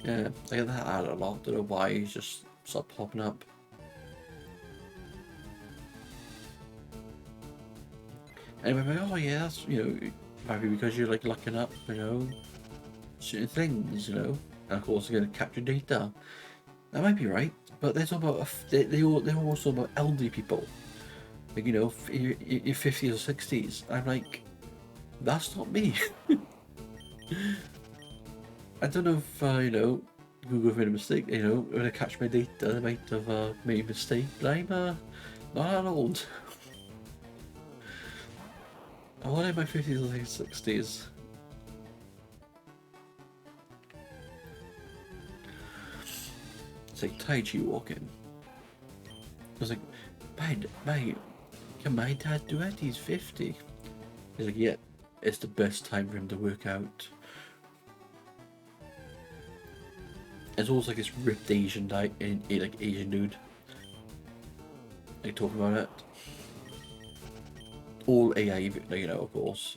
[SPEAKER 1] Yeah, I get that ad a lot. Don't know why it's just start popping up. Anyway, I'm like, oh yeah, that's maybe because you're like looking up, certain things, and of course you're gonna capture data. That might be right, but they're talking about they're also about elderly people, like your 50s or 60s. I'm like, that's not me. I don't know if Google made a mistake. When I catch my data, they might have made a mistake. But I'm not that old. I'm only in my 50s or 60s. It's like Tai Chi walking. I was like, can my dad do it? He's 50. He's like, yeah, it's the best time for him to work out. It's almost like this ripped Asian Asian dude. Like talking about it. All AI, of course.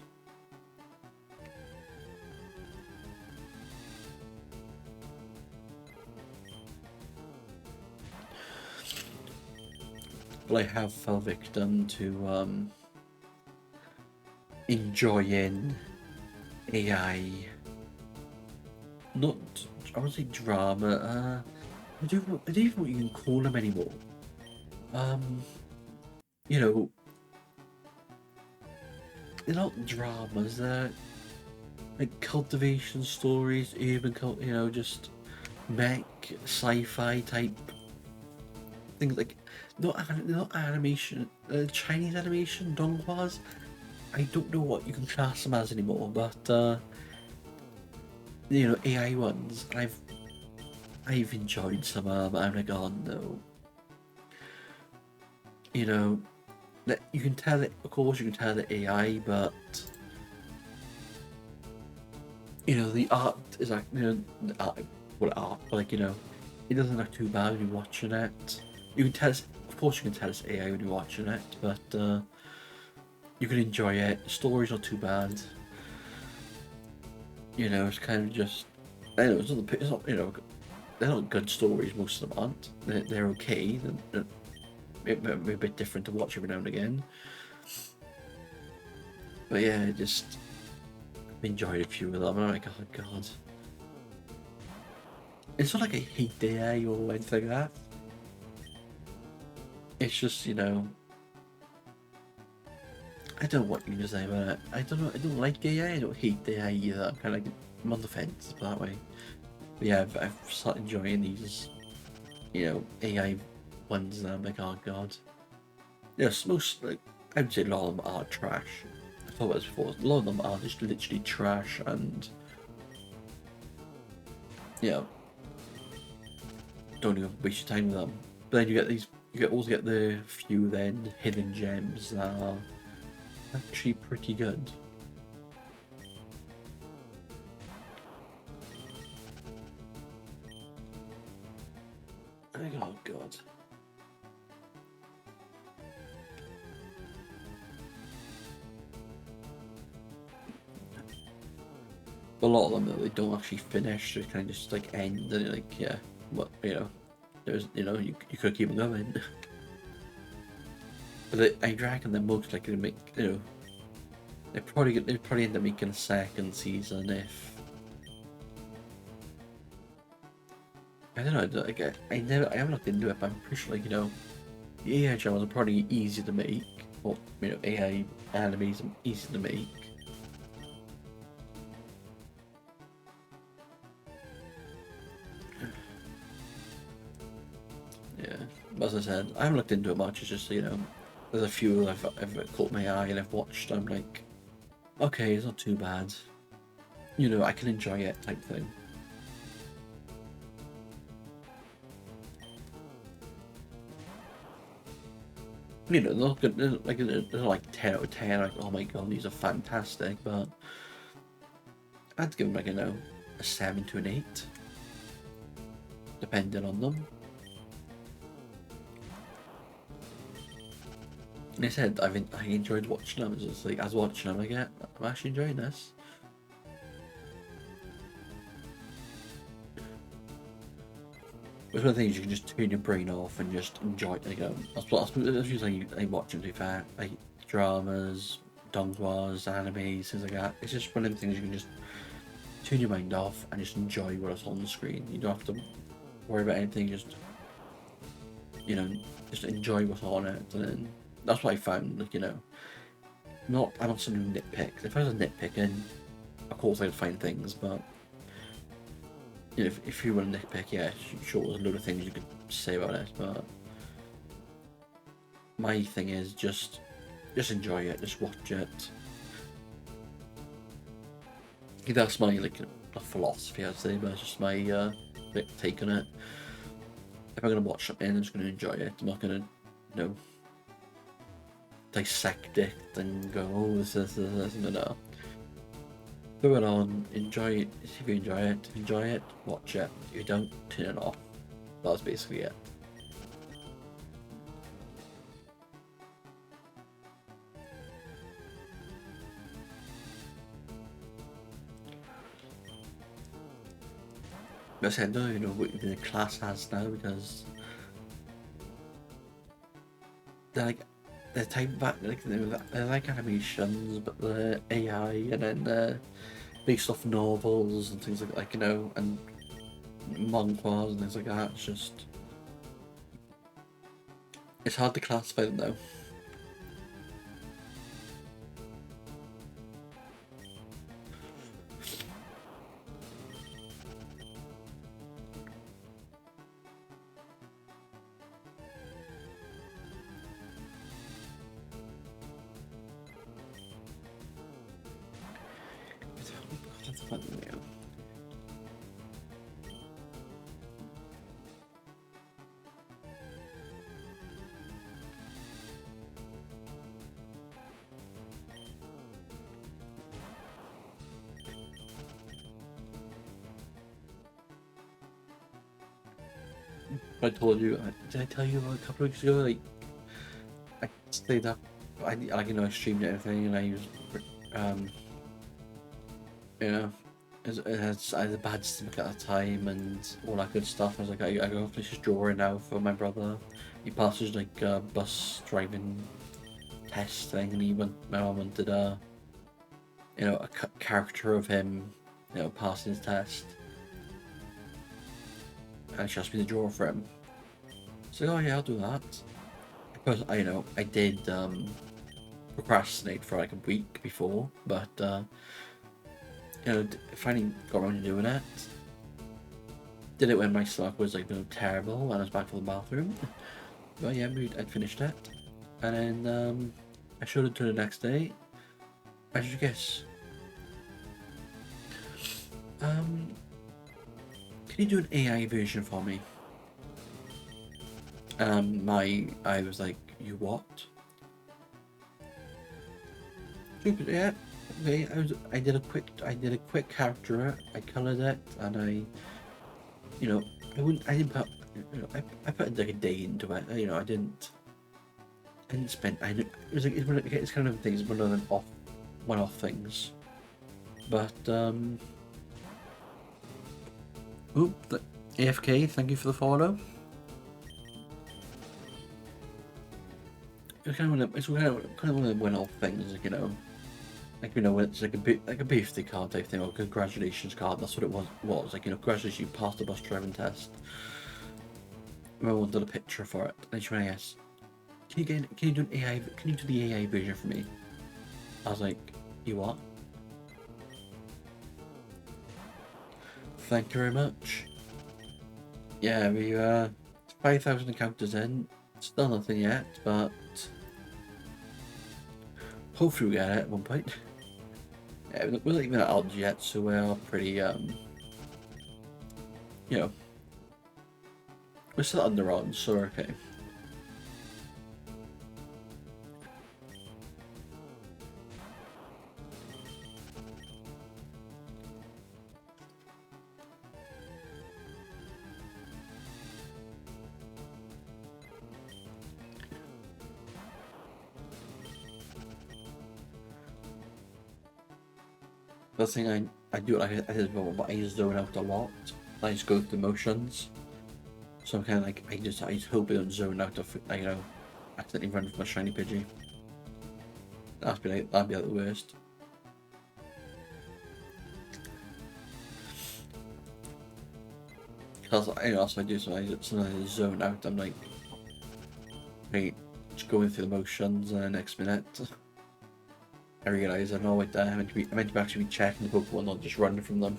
[SPEAKER 1] But I have fell victim to enjoying AI. Not, I would say drama. I don't know what you can call them anymore. They're not dramas. They're like cultivation stories, urban just mech sci-fi type things, like not animation, Chinese animation, donghwas. I don't know what you can class them as anymore, but AI ones. I've enjoyed some of them. I'm like, oh no. That you can tell it. Of course, you can tell the AI, but the art is like the art, art, but it doesn't look too bad when you're watching it. You can tell, of course, you can tell it's AI when you're watching it, but you can enjoy it. The story's not too bad. You know, it's kind of just. I know it's not you know they're not good stories. Most of them aren't. They're okay. They're a bit different to watch every now and again. But yeah, just enjoyed a few of them. I'm like, oh god. It's not like I hate the AI or anything like that. It's just, you know, I don't know what you can say about it. I don't know. I don't like the AI. I don't hate the AI either. I'm kind of like I'm on the fence that way. But yeah, I've started enjoying these, you know, AI ones, and I'm like, oh god. Yes, most like I would say a lot of them are trash. I thought about this before. A lot of them are just literally trash, and you know, don't even waste your time with them. But then you get these. Also get the few then hidden gems that are actually pretty good. Oh god. A lot of them though, they don't actually finish, they kind of just like end and like yeah, what you know, there's you know you could keep going. But I reckon they're most likely to make you know they probably end up making a second season if I don't know like I haven't looked into it but I'm pretty sure like you know the AI channels are probably easy to make or you know AI animes are easy to make. Yeah, as I said, I haven't looked into it much. It's just you know, there's a few I've caught my eye and I've watched. I'm like, okay, it's not too bad. You know, I can enjoy it type thing. You know, they're not good. They're like 10 out of 10. Like, oh my god, these are fantastic. But I'd give them like you know a 7 to an 8, depending on them. And I said I enjoyed watching them. It's just like as watching them, I get I'm actually enjoying this. It's one of the things you can just turn your brain off and just enjoy it. Like, that's usually I watch them, to be fair. Like dramas, donghwas, animes, things like that. It's just one of the things you can just turn your mind off and just enjoy what's on the screen. You don't have to worry about anything, just, you know, just enjoy what's on it. And then that's what I found, like, you know, I'm not someone who nitpicks. If I was nitpicking, of course I'd find things, but you know, if you want to nitpick, yeah, sure, there's a load of things you could say about it, but my thing is just enjoy it, just watch it. That's my like philosophy, I'd say, but it's just my take on it. If I'm gonna watch something, I'm just gonna enjoy it. I'm not gonna, you know, dissect it and go, oh, this. No. Throw it on, enjoy it. If you enjoy it, watch it. If you don't, turn it off. That's basically it. I said, no, you know what the class has now because they're like they're type back like they're like animations, but the AI and then based off novels and things like you know and manhwas and things like that. It's just it's hard to classify them though. That's fun, yeah. I told you. Did I tell you a couple of weeks ago? Like I stayed up I streamed everything, and I used, um, you know, I had a bad stomach at the time and all that good stuff. I was like, I go finish this drawing now for my brother. He passes like a bus driving test thing, and my mum wanted a caricature of him, passing his test, and she asked me to draw for him. So oh yeah, I'll do that. Because I did procrastinate for like a week before, but finally got around to doing it. Did it when my stomach was like terrible, and I was back from the bathroom. But yeah, I'd finished it, and then I showed it to the next day. I should guess. Can you do an AI version for me? I was like, you what? Stupid, yeah. Okay, I did a quick character. I colored it, and I didn't put, I put like a day into it. I didn't spend. It was like it's kind of things, one of them one-off things. But the AFK, thank you for the follow. It's kind of one of the one-off things, when it's like a birthday card type thing, or a congratulations card. That's what it was like, congratulations, you passed the bus driving test. I wanted a picture for it, and she went, yes. Can you do an AI? Can you do the AI version for me? I was like, you what? Thank you very much. Yeah, we 5,000 encounters in. Still nothing yet, but hopefully we get it at one point. Yeah, we're not even at odds yet, so we're pretty we're still under odds, so we're okay. The thing I do, like I said before, but I just zone out a lot. I just go through the motions. So I'm kind of like, I just hope I don't zone out of, accidentally run from a shiny Pidgey. That'd be like the worst. Because also I do sometimes I zone out. I'm like, wait, just going through the motions, and the next minute I realise I'm meant to actually be checking the Pokemon, not just running from them.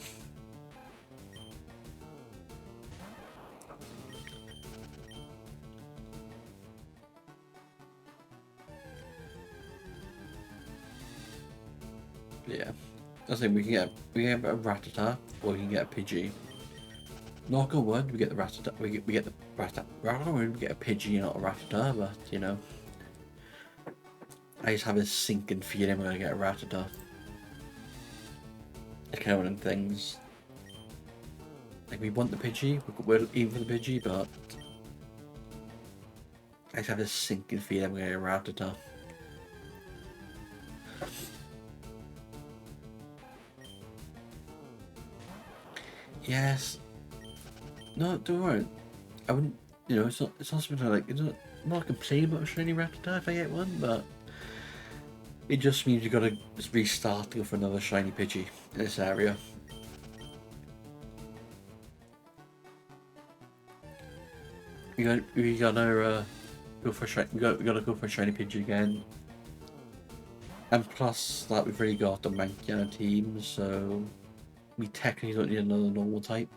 [SPEAKER 1] Yeah, I think we can get a Rattata, or we can get a Pidgey. Knock on wood, we get the Rattata. We get the Rattata. We get a Pidgey, not a Rattata, but I just have this sinking feeling we're gonna get a Rattata. It's kind of one of them things. Like, we want the Pidgey, we're aiming for the Pidgey, but I just have this sinking feeling we're gonna get a Rattata. Yes. No, don't worry. I wouldn't. It's not something like. I'm not complaining about a shiny Rattata if I get one, but it just means you gotta restart to go for another shiny Pidgey in this area. We gotta go for a shiny. We gotta go for a shiny Pidgey again. And plus that, we've already got a Mankey on our team, so we technically don't need another normal type.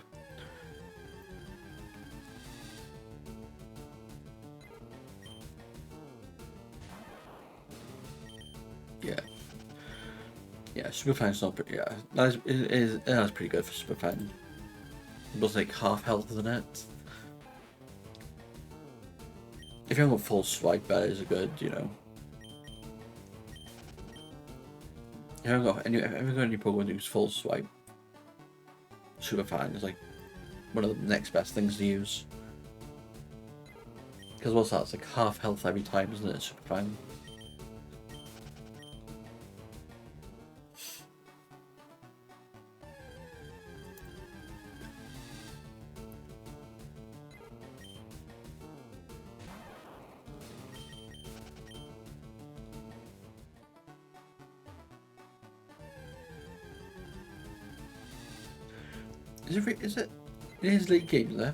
[SPEAKER 1] Yeah, Superfan's not pretty. Yeah, that is pretty good for Superfan. It was like half health, isn't it? If you haven't got full swipe, that is a good, If you haven't got any Pokemon who's full swipe, Superfan is like one of the next best things to use. Because what's that? It's like half health every time, isn't it, Superfan? Is it? It is late game, is it?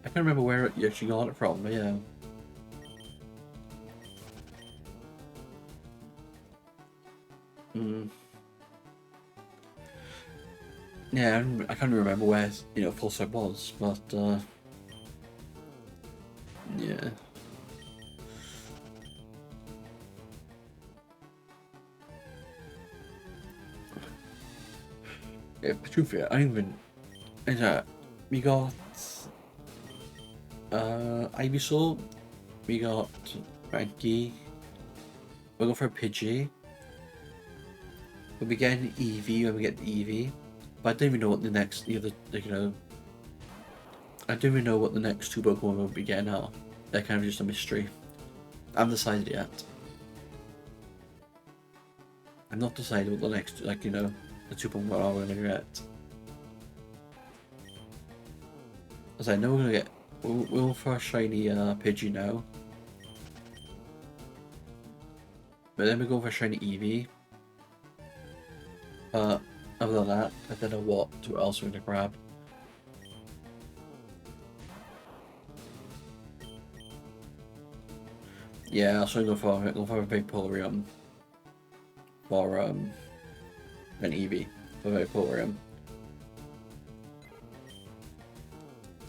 [SPEAKER 1] I can't remember where you actually got it from, but yeah. Mm. Yeah, I can't remember where, full set was, but yeah. Yeah, but truth is, I don't even. Is that we got Ivysaur, we got Frankie, we'll go for Pidgey. We'll be getting Eevee when we get the Eevee, but I don't even know what the other, I don't even know what the next two Pokemon we'll be getting are. They're kind of just a mystery. I haven't decided yet. I'm not decided what the next, the two Pokemon are we're gonna get. As I know we're gonna get, we'll for a shiny Pidgey now. But then we go for a shiny Eevee. Other than that, I don't know what else we're gonna grab. Yeah, so go for a Vaporeon. For an Eevee. For Vaporeon.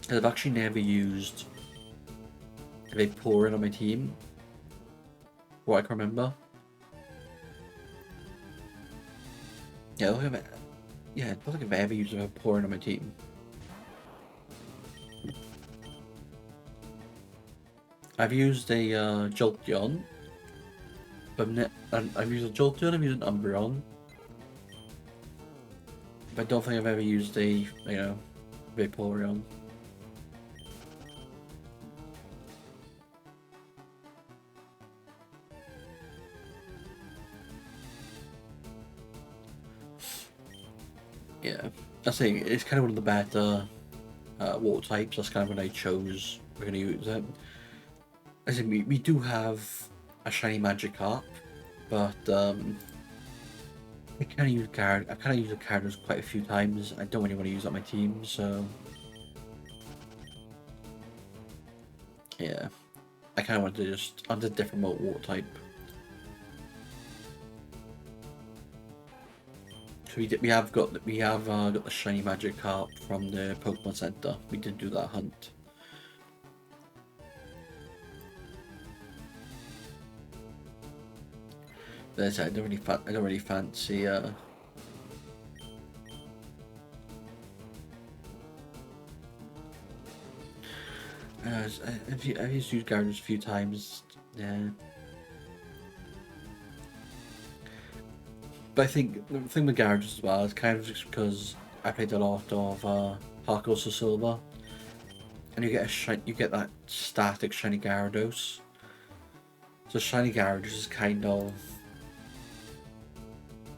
[SPEAKER 1] I've actually never used a Vaporeon on my team. What I can remember. Yeah, I don't think I've ever used a Vaporeon on my team. I've used a Jolteon. I've used a Jolteon, I've used an Umbreon. But I don't think I've ever used a, Vaporeon. Yeah, I think it's kind of one of the better water types. That's kind of when I chose we're going to use it. I think we do have a shiny Magikarp, but I kind of use the Gyarados quite a few times. I don't really want to use it on my team, so yeah, I kind of want to just on a different water type. So we have got the shiny Magikarp from the Pokemon Center. We did do that hunt. I don't really fancy. I've used Gyarados a few times. Yeah. But I think the thing with Gyarados as well is kind of just because I played a lot of Heart Gold to Silver, and you get that static shiny Gyarados. So shiny Gyarados is kind of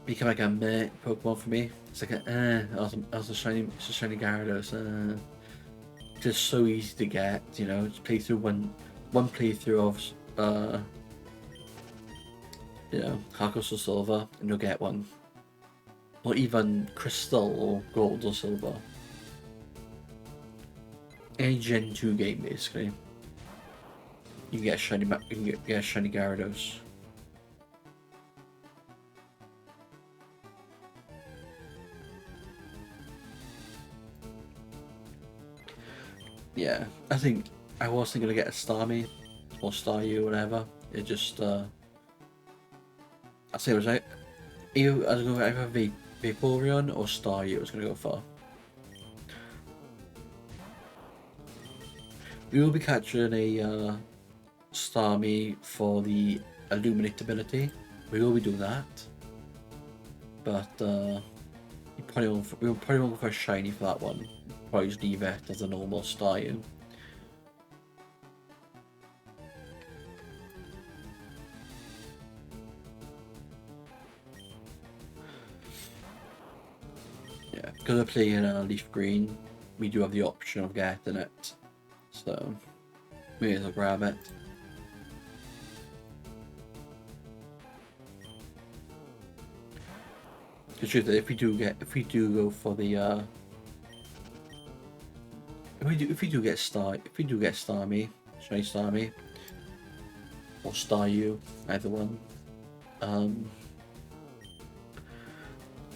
[SPEAKER 1] become like a meh Pokemon for me. It's like as a shiny Gyarados. Just so easy to get, just play through one playthrough of Heart Gold to Silver, and you'll get one. Or even Crystal or Gold or Silver. Any Gen 2 game basically. You can get a shiny Gyarados. Yeah, I think I was thinking to get a Starmie or Staryu, whatever. It just I say it was like I was going to either Vaporeon or Staryu. I was going to go for. We will be capturing a Starmie for the Illuminate ability. We will be doing that, but we'll probably won't go for a shiny for that one. Probably just leave it as a normal Staryu. Yeah, because we're playing Leaf Green, we do have the option of getting it, so we may as well grab it. The truth is, if we do go for the if we do get Starmie, shiny Starmie, or Staryu, either one. I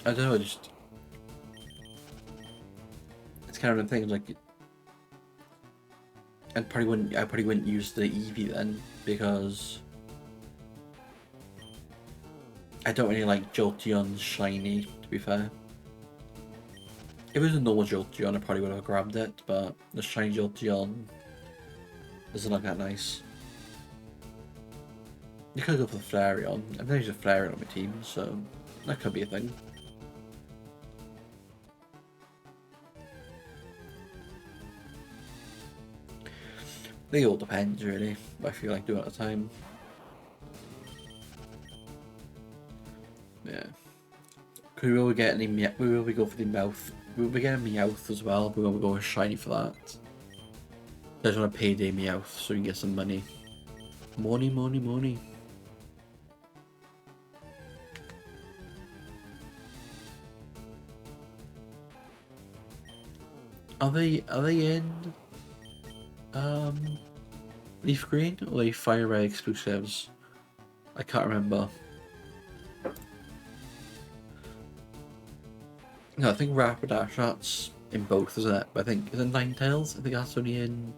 [SPEAKER 1] don't know, just it's kind of the thing. Like, I probably wouldn't use the Eevee then because I don't really like Jolteon's shiny. To be fair, if it was a normal Jolteon, I probably would have grabbed it, but the shiny Jolteon doesn't look that nice. You could go for the Flareon. I've never used a Flareon on my team, so that could be a thing. I think it all depends, really, what I feel like doing at the time. Yeah. Could we get any? Will we go for the mouth? Will we get a Meowth as well? We will go with shiny for that. I just want to payday Meowth so we can get some money. Money, money, money. Are they in Leaf Green or are they Fire Red exclusives? I can't remember. No, I think Rapidash, that's in both, isn't it? But I think, is it Ninetales? I think that's only in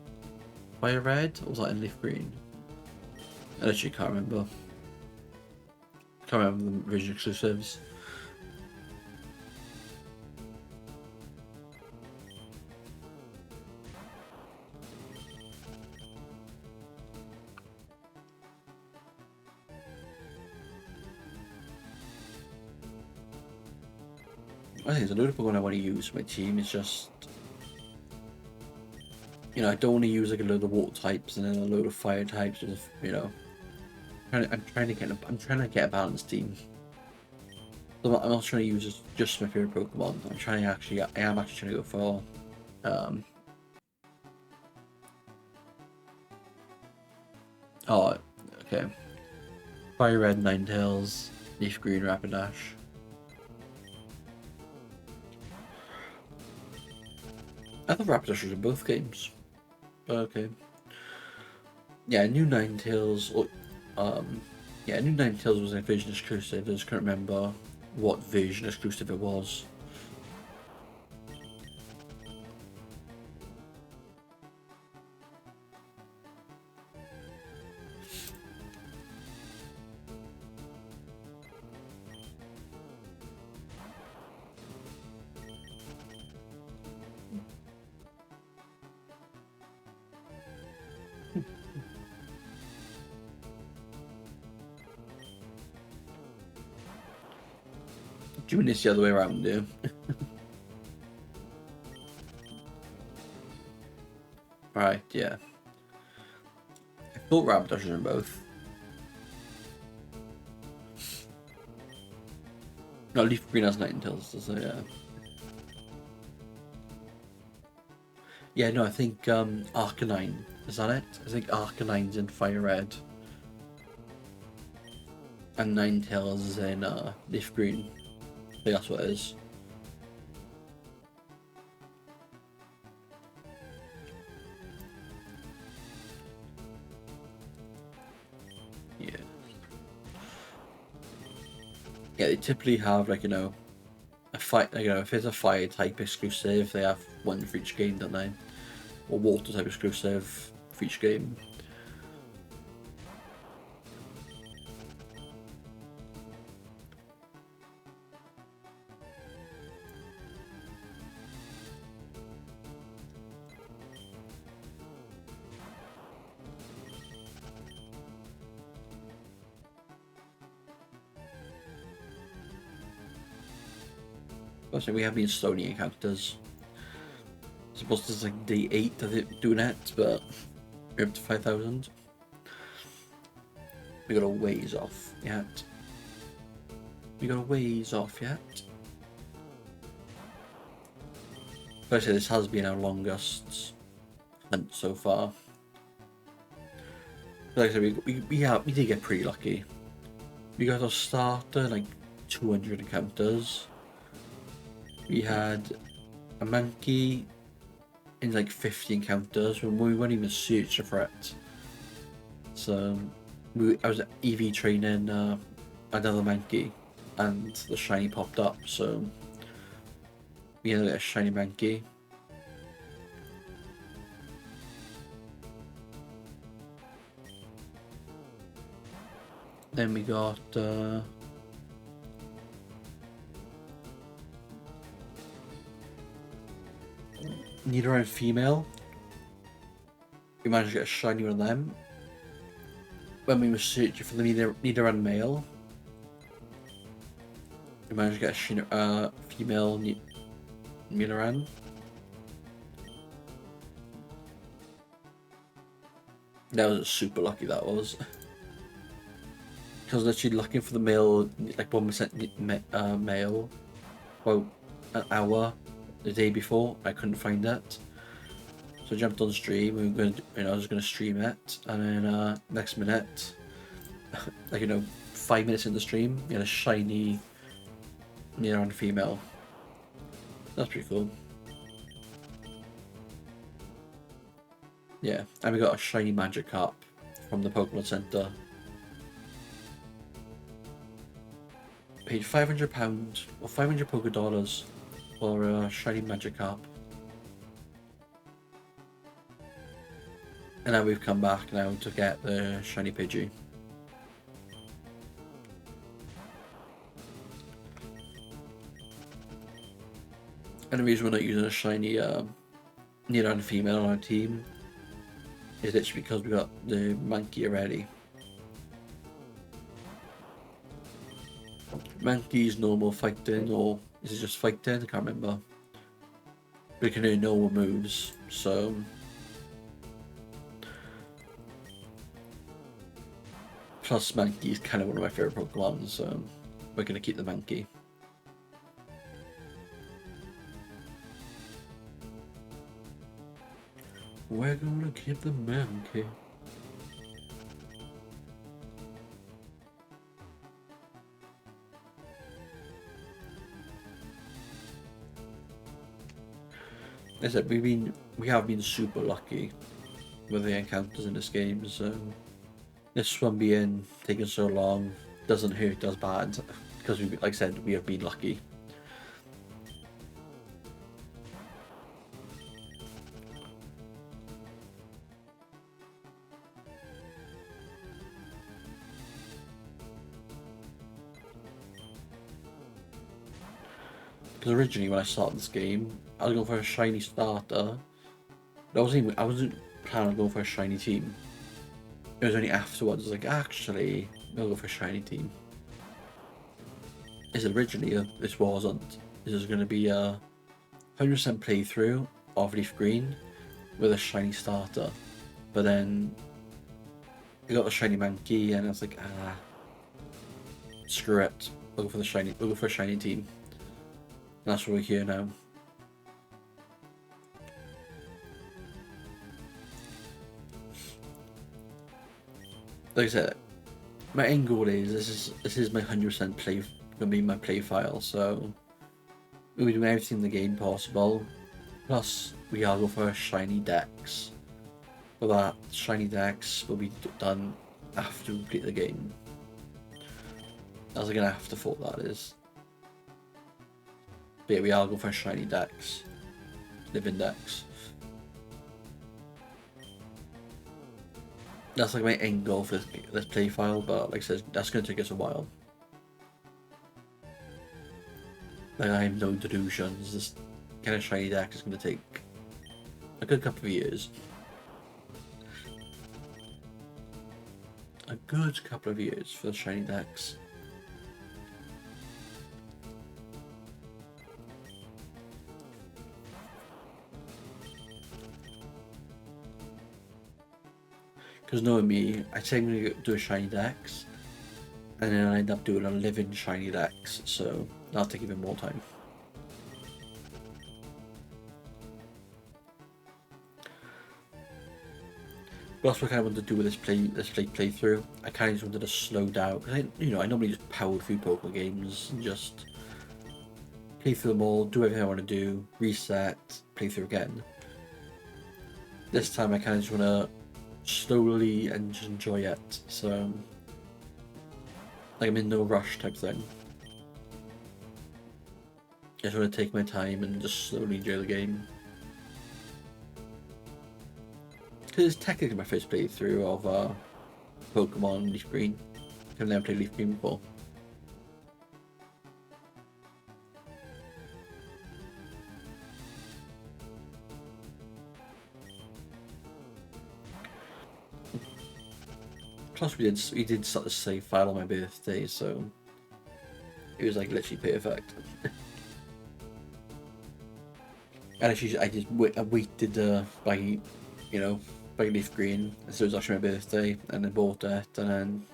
[SPEAKER 1] Fire Red, or was that in Leaf Green? I literally can't remember. Can't remember the original exclusives. I think there's a load of Pokemon I want to use for my team. It's just, you know, I don't want to use like a load of water types and then a load of fire types. Just, you know, I'm trying to get a balanced team. So I'm not trying to use just my favorite Pokemon. I am actually trying to go for oh, okay. Fire Red, Ninetales, Leaf Green, Rapidash. I thought Rapidash was in both games. But okay. Yeah, new Ninetales. Yeah, new Ninetales was a Vision exclusive. I just can't remember what Vision exclusive it was. Doing this the other way around, do. Right, yeah. I thought Rapidash was in both. No, Leaf Green has Ninetales, so yeah. Yeah, no, I think Arcanine, is that it? I think Arcanine's in Fire Red. And Ninetales is in Leaf Green. I think that's what it is. Yeah. Yeah, they typically have, like, you know, a fight, like, you know, if it's a fire type exclusive, they have one for each game, don't they? Or water type exclusive for each game. Also, we have been Stony encounters. I suppose this is like day 8 of it doing it, but we're up to 5,000. We got a ways off yet. We got a ways off yet. But I say this has been our longest hunt so far. Like I said, we did get pretty lucky. We got our starter like 200 encounters. We had a monkey, in like 50 encounters when we weren't even searching for it. So I was EV training another monkey, and the shiny popped up. So we ended up a shiny monkey. Then we got Nidoran female. We managed to get a shiny one of them. When we were searching for the Nidoran male, we managed to get a female Nidoran. That was super lucky, that was. Because literally looking for the male, like 1% male, about an hour the day before, I couldn't find it. So I jumped on stream, we were going to, I was going to stream it, and then next minute, like 5 minutes in the stream, we had a shiny Nidoran female. That's pretty cool. Yeah, and we got a shiny Magikarp from the Pokemon Center. Paid £500 or 500 Poké Dollars for a shiny Magikarp. And now we've come back now to get the shiny Pidgey. And the reason we're not using a shiny Nidoran female on our team is literally because we got the monkey already. Monkey's normal fighting, or is it just fighting? I can't remember. We can do normal moves, so plus Monkey is kind of one of my favourite Pokemon, so we're gonna keep the Monkey. We're gonna keep the Monkey. As I said, we have been super lucky with the encounters in this game, so this one being taking so long doesn't hurt us bad, because like I said, we have been lucky. Because originally when I started this game, I was going for a shiny starter. I wasn't planning on going for a shiny team. It was only afterwards, like, actually, I'll go for a shiny team. Is originally, this wasn't. This was going to be a 100% playthrough of Leaf Green with a shiny starter. But then, I got the shiny monkey, and I was like, screw it. We'll go for a shiny team. And that's why we're here now. Like I said, my end goal is this is my 100% gonna be my play file, so we'll be doing everything in the game possible. Plus, we are going for a shiny Dex. For that, shiny Dex will be done after we complete the game. As like an afterthought, that is. But yeah, we are going for a shiny Dex. Living Dex. That's like my end goal for this play file, but like I said, that's going to take us a while. Like, I have no delusions. This kind of shiny Dex is going to take a good couple of years. A good couple of years for the shiny Dex. Because knowing me, I say I'm going to do a shiny Dex, and then I end up doing a living shiny Dex, so that'll take even more time. But that's what I kind of wanted to do with this playthrough. I kind of just wanted to slow down, because I normally just power through Pokemon games and just play through them all, do everything I want to do, reset, play through again. this time I kind of just want to slowly and just enjoy it. So, like I'm in no rush type thing. I just want to take my time and just slowly enjoy the game. Because it's technically my first playthrough of Pokemon Leaf Green. I've never played Leaf Green before. Plus we did start the save file on my birthday, so it was like literally perfect. And actually, I waited by Leaf Green, so it was actually my birthday, and I bought it, and then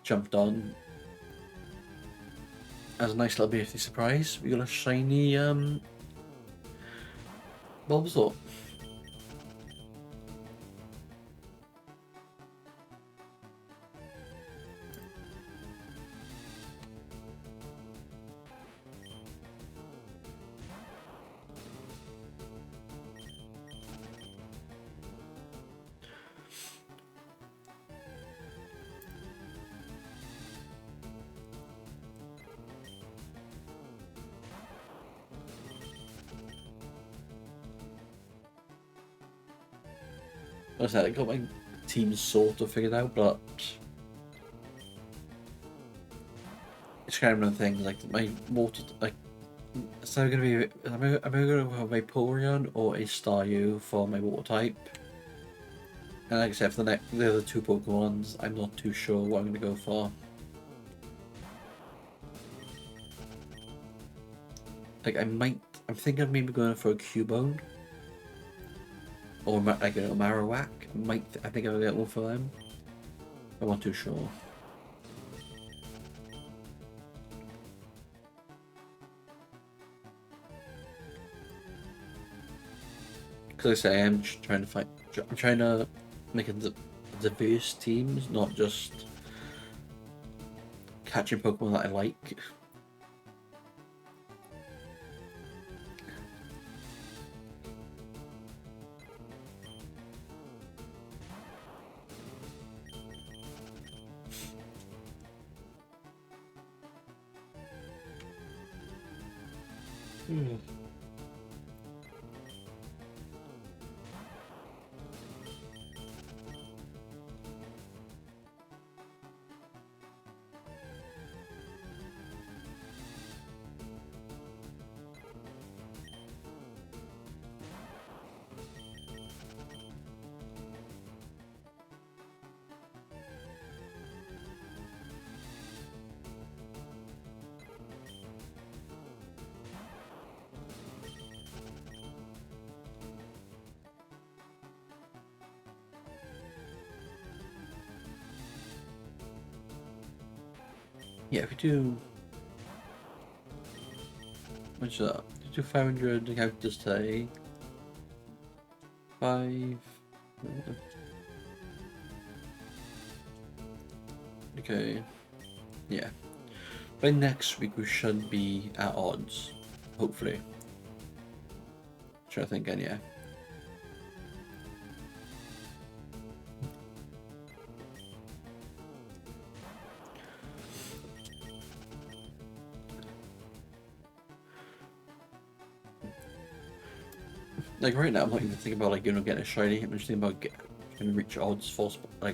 [SPEAKER 1] jumped on. As a nice little birthday surprise, we got a shiny Bulbasaur. Like I said, I got my team sort of figured out, but it's kind of one of the things, like my water, like, so gonna be, am I gonna have a Vaporeon or a Staryu for my water type? And like I said, for the other two Pokemons, I'm not too sure what I'm gonna go for. Like I'm thinking of maybe going for a Cubone. Or like a Marowak. I think I'll get one for them. I'm not too sure. Because I say I'm trying to find. I'm trying to make it diverse teams, not just catching Pokemon that I like. Yeah, if we do. What's that? We do 500 characters today. 5. Okay. Yeah. By next week we should be at odds. Hopefully. Try to think again, yeah. Like right now, I'm not even thinking about like getting a shiny. I'm just thinking about trying to reach odds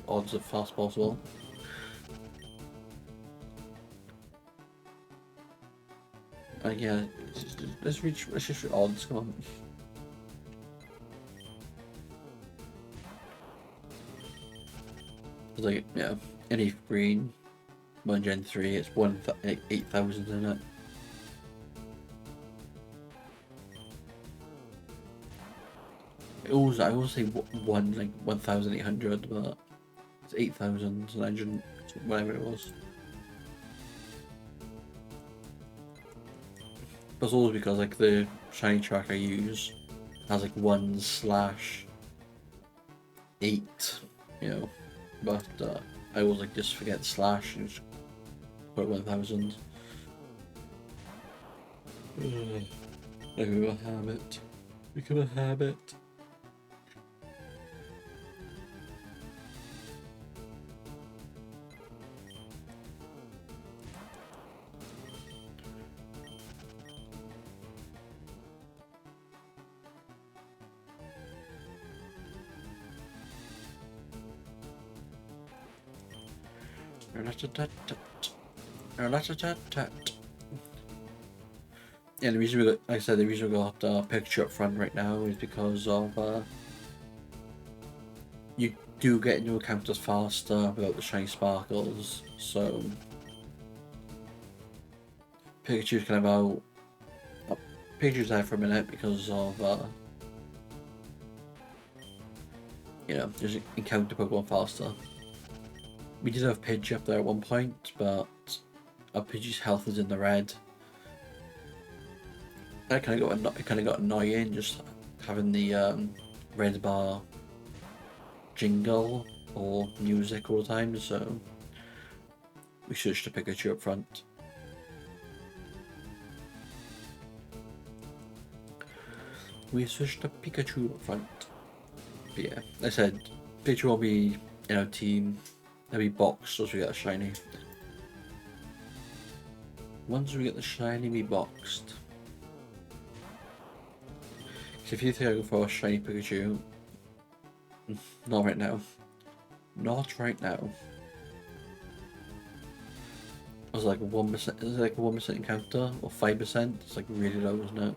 [SPEAKER 1] odds as fast as possible. Yeah, let's just reach odds. Come on. It's like yeah, any green, 1 Gen 3. It's 8,000 in it. I always say 1,800, but it's 8,900, whatever it was. But it's always because like the shiny track I use has like 1/8, But I always like just forget slash and just put 1,000. Like a habit. Become a habit. Yeah, the reason we got, like I said, the reason we got picture up front right now is because of you do get new encounters faster without the shiny sparkles. So Pikachu's kind of out. Pikachu's there for a minute because of just encounter Pokemon faster. We did have Pidgey up there at one point, but Pidgey's health is in the red. It kind of got annoying just having the red bar jingle or music all the time, so we switched to Pikachu up front. We switched to Pikachu up front. But yeah, I said Pikachu will be in our team. They'll be boxed once we get a shiny. Once we get the shiny, we boxed. So if you think I go for a shiny Pikachu, not right now. Not right now. It was like 1%. Is it like a 1% encounter or 5%? It's like really low, isn't it?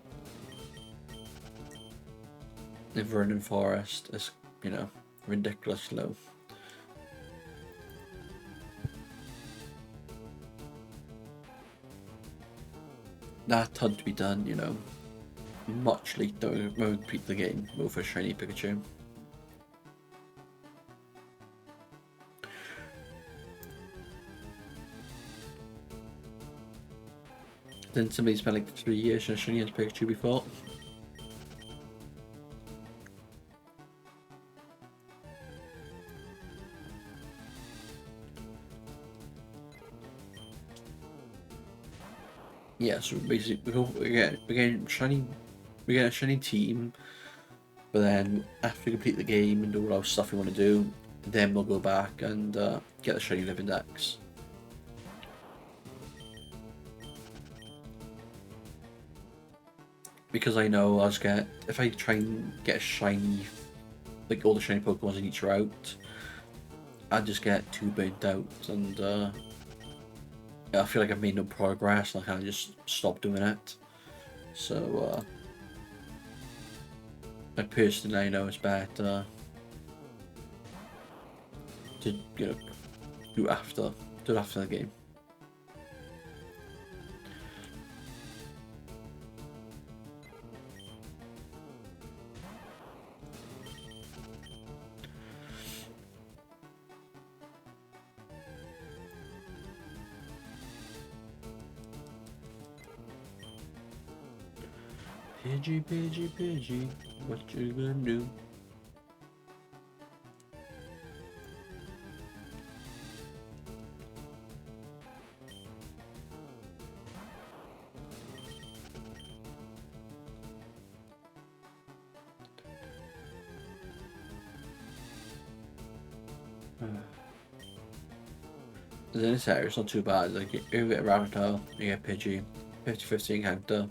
[SPEAKER 1] In Vernon Forest, it's ridiculously low. That had to be done, much later when we complete the game. Go for a shiny Pikachu. Didn't somebody spend like 3 years on a shiny Pikachu before? Yeah, so basically we get a shiny team, but then after we complete the game and do all our stuff we want to do, then we'll go back and get the shiny Living Dex. Because I know if I try and get a shiny, like all the shiny Pokemon in each route, I just get too burnt out and I feel like I've made no progress and I kind of just stop doing it. So I personally know it's better to do it after the game. Pidgey, Pidgey, Pidgey, what you gonna do? In this area, it's not too bad. Like you get a Rabbitoh, you get Pidgey, 50-50 encounter.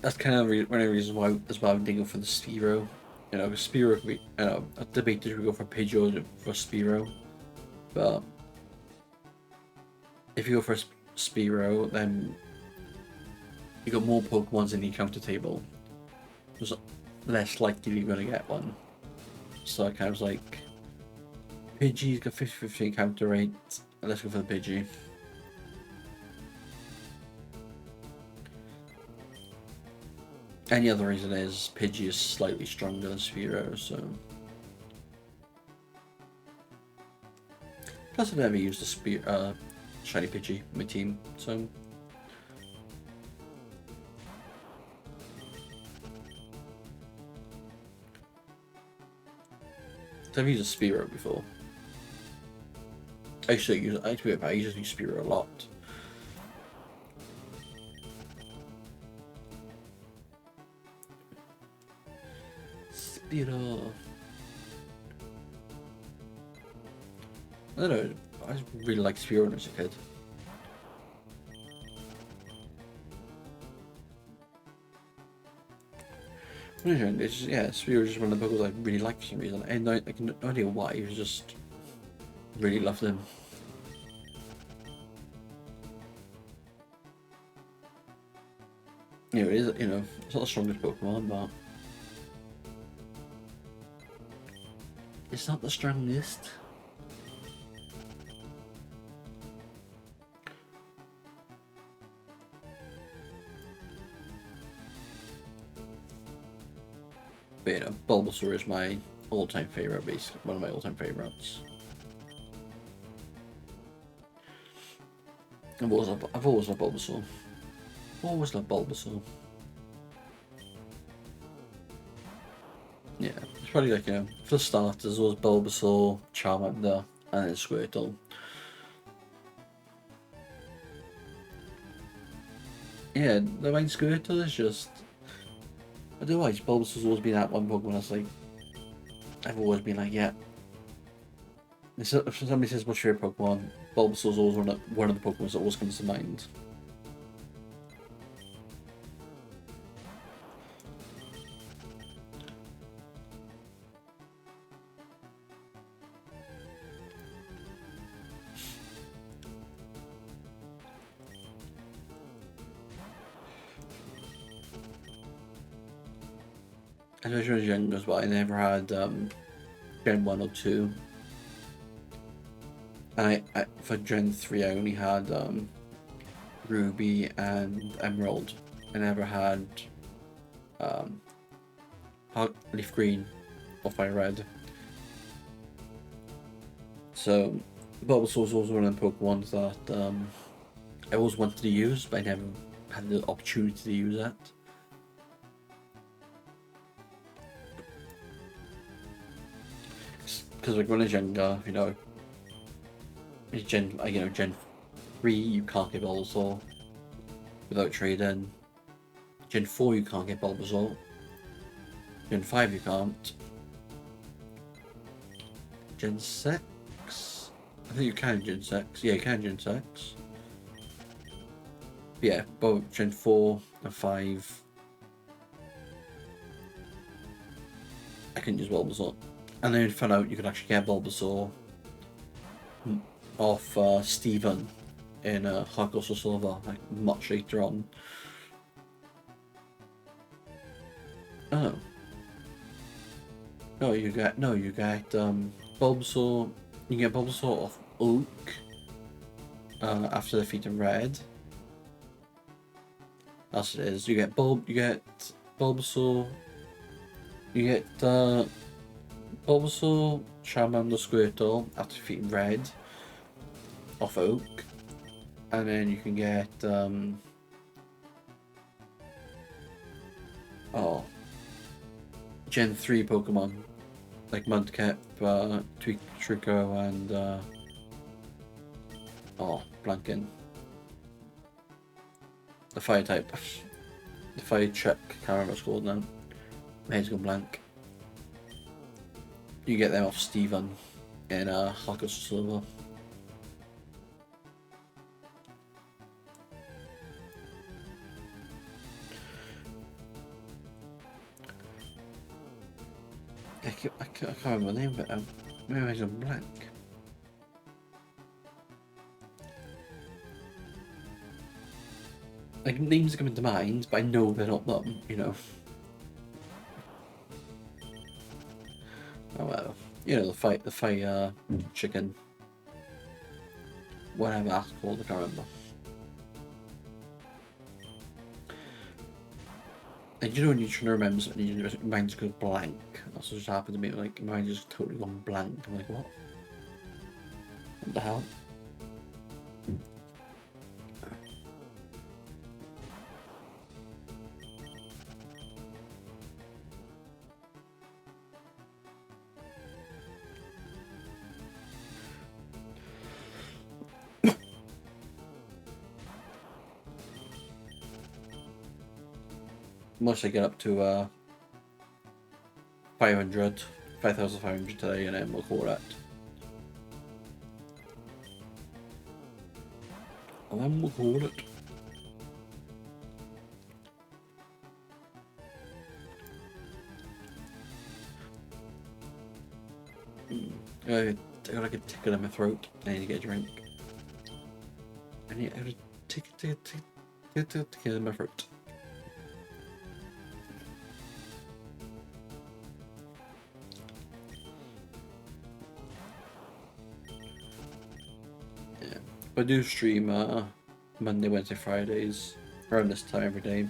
[SPEAKER 1] That's kind of one of the reasons why I'm thinking for the Spearow. Spearow could be. I debated if we go for Pidgey or for Spearow, but if you go for Spearow, then you got more Pokemons in the encounter table. There's less likely you're gonna get one. So I kind of was like, Pidgey's got 50-50 encounter rate. Let's go for the Pidgey. And the other reason is Pidgey is slightly stronger than Spearow, so. Plus, I've never used a shiny Pidgey in my team, so. I've used a Spearow before. I used to use Spearow a lot. Spearow. I don't know. I really liked Spearow when I was a kid. It's just, yeah, Spear was just one of the Pokemon I really liked for some reason. And I can no idea why, it was just really loved him. You know, it is, you know, it's not the strongest Pokemon, but it's not the strongest. But you know, Bulbasaur is my all-time favorite, basically one of my all-time favorites. I've always loved Bulbasaur. Always loved Bulbasaur. Yeah, it's probably like, you know, for starters, was Bulbasaur, Charmander, and then Squirtle. Yeah, the main Squirtle is just, I don't know why, Bulbasaur's always been that one Pokemon that's like, I've always been like, yeah. If somebody says what's your favorite Pokemon, Bulbasaur's always one of the Pokemon that always comes to mind. Especially when I was younger as well, I never had Gen 1 or 2. And for Gen 3 I only had Ruby and Emerald. I never had Leaf Green or Fire Red. So Bulbasaur was also one of the Pokemons that I always wanted to use, but I never had the opportunity to use it. Because like when I was younger, you know, Gen 3 you can't get Bulbasaur without trading. Gen 4 you can't get Bulbasaur. Gen 5 you can't. Gen 6? I think you can Gen 6. Yeah, you can Gen 6. But yeah, both Gen 4 and 5 I couldn't use Bulbasaur. And then I found out you could actually get Bulbasaur off Steven in Heart Gold Silver, like much later on. Oh. No, you get Bulbasaur. You get Bulbasaur off Oak after defeating Red. That's what it is. You get Bulbasaur. You get Bulbasaur, Charmander, Squirtle after defeating Red off Oak, and then you can get Gen 3 Pokemon like Mudkip, Trico, and blanking. The fire type. The fire chip, can't remember what it's called now. My head's gone blank. You get them off Steven in Heart Gold Silver. I can't remember the name of it. Maybe it's a blank. Like names are coming to mind, but I know they're not them. You know. Oh well. You know the fire chicken. Whatever that's called, I can't remember. And you know when you're trying to remember something, your mind just goes blank. That's what just happened to me. Like my mind just totally gone blank. I'm like, what? What the hell? Once I get up to 5,500 today, and then we'll call it. And then we'll call it. I got like a tickle in my throat. I need to get a drink. I got a tickle in my throat. Yeah, but I do stream Monday, Wednesday, Fridays around this time every day.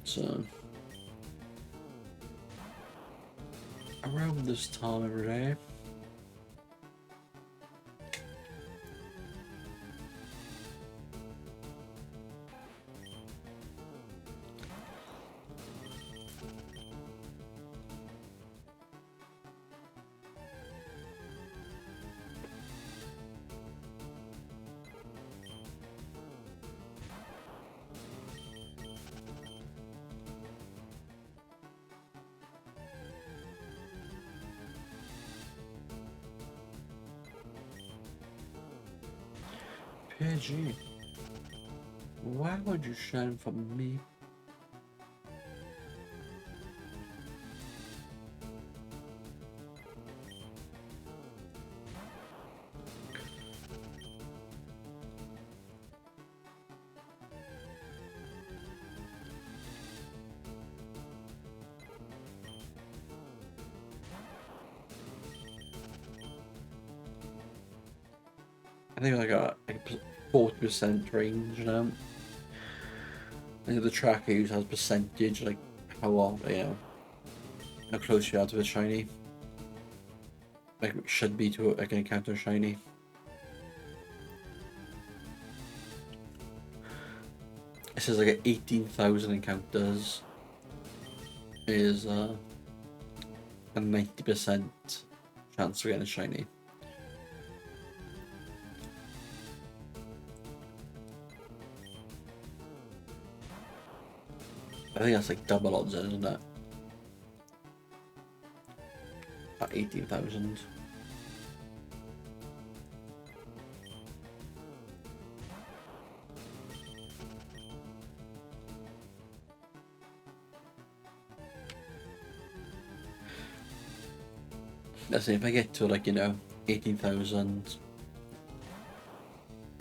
[SPEAKER 1] So around this time every day. Pidgey, why would you shine for me? I think I got like 40% range now. I think the tracker use has percentage, like how long, how close you are to a shiny. Like it should be to like an encounter shiny. It says like 18,000 encounters is a 90% chance of getting a shiny. I think that's like double odds, isn't it? At 18,000. Let's say if I get to like 18,000,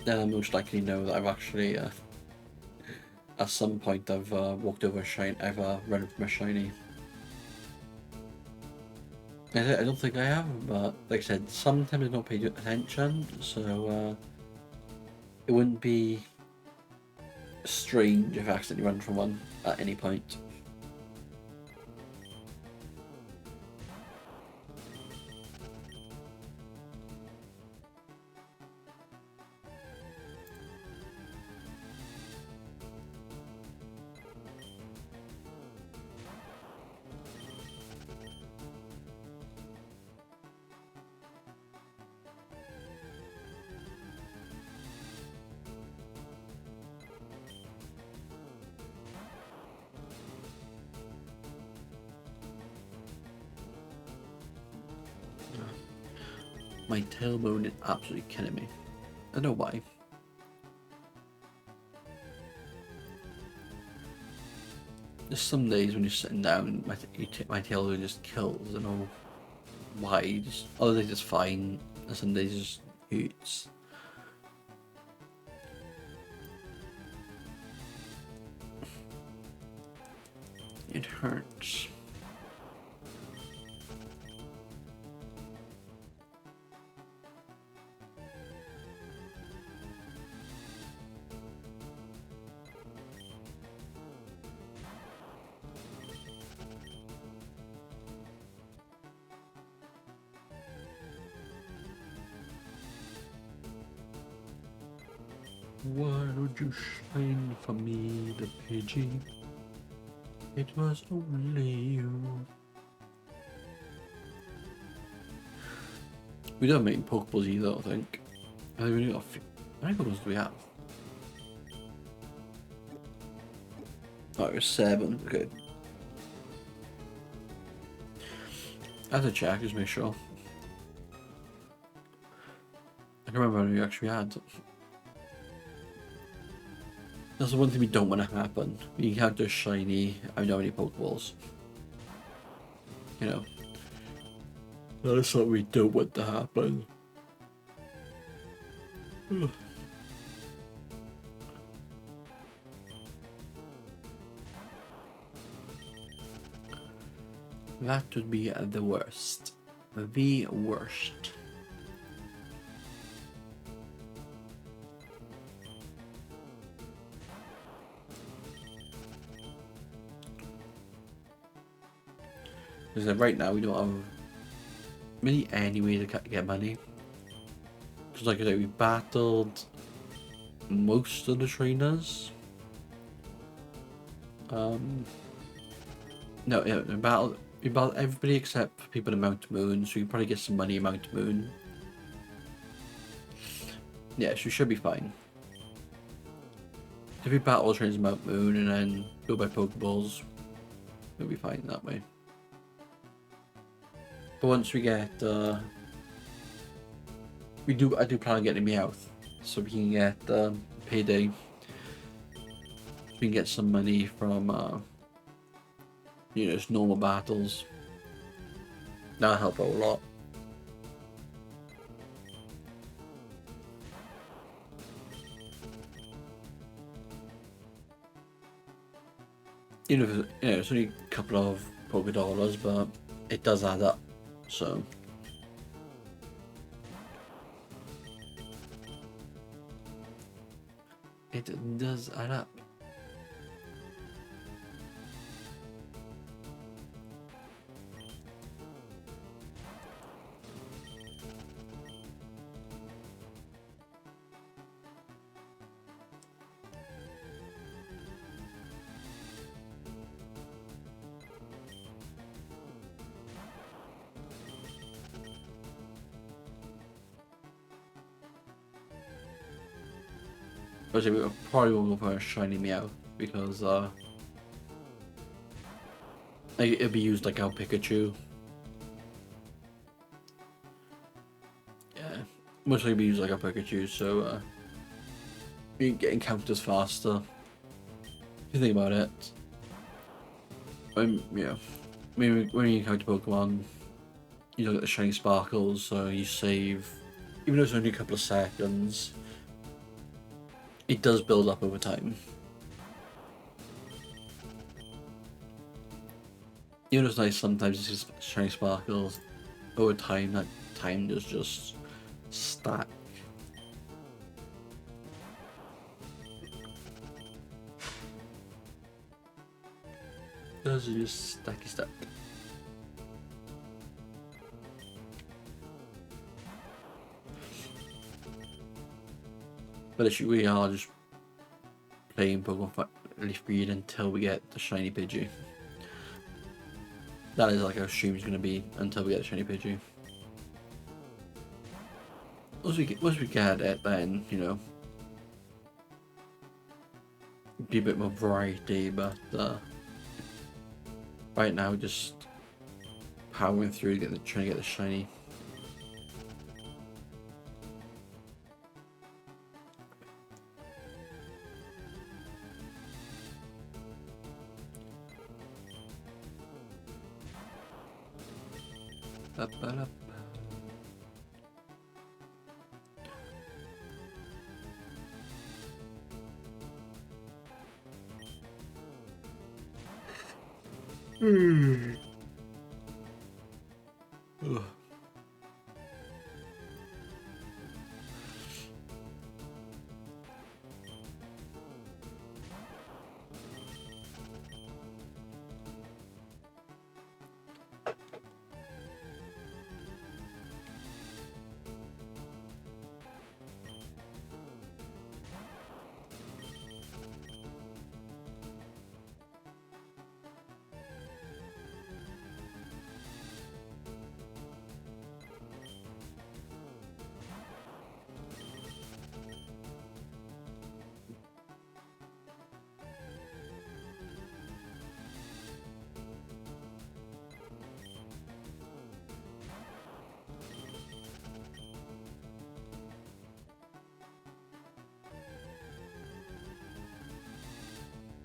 [SPEAKER 1] then I most likely know that I've actually at some point I've walked over a shiny, I've run from a shiny. I don't think I have, but like I said, sometimes I don't pay attention, so it wouldn't be strange if I accidentally run from one at any point. My tailbone is absolutely killing me. I don't know why. There's some days when you're sitting down, my tailbone just kills. I don't know why. Just other days it's fine, and some days it just hurts. It hurts. Why would you shine for me, the Pidgey? It was only you. We don't make Pokeballs either, I think. I think we got how many Pokeballs do we have? Oh, it was 7, okay. I have to check, just make sure. I can remember how many we actually had. That's the one thing we don't want to happen. We encounter shiny, I know how many Pokeballs. That's what we don't want to happen. That would be the worst. The worst. Because right now we don't have really any way to get money. Because like I said, we battled most of the trainers. No, yeah, we battled everybody except for people in Mount Moon, so we can probably get some money in Mount Moon. Yeah, so we should be fine. If we battle the trainers in Mount Moon and then go by Pokeballs, we'll be fine that way. But once we get, I do plan on getting Meowth, so we can get Payday. We can get some money from, you know, just normal battles. That'll help out a lot. Even if you know, it's only a couple of $Poké, but it does add up. So it does add up. But we probably will go for a shiny Meow because it'll be used like our Pikachu. Yeah, most likely be used like our Pikachu, so you get encounters faster. If you think about it, yeah, maybe when you encounter Pokemon, you don't get the shiny sparkles, so you save. Even though it's only a couple of seconds, it does build up over time. Even though it's nice sometimes to see shiny sparkles, over time that time does just stack. Does it just stacky stack? But actually we are just playing Pokemon Leaf Breed until we get the shiny Pidgey. That is like our stream is going to be until we get the shiny Pidgey. Once we get it, then, you know, be a bit more variety, but right now just powering through trying to get the shiny. Up. Ugh.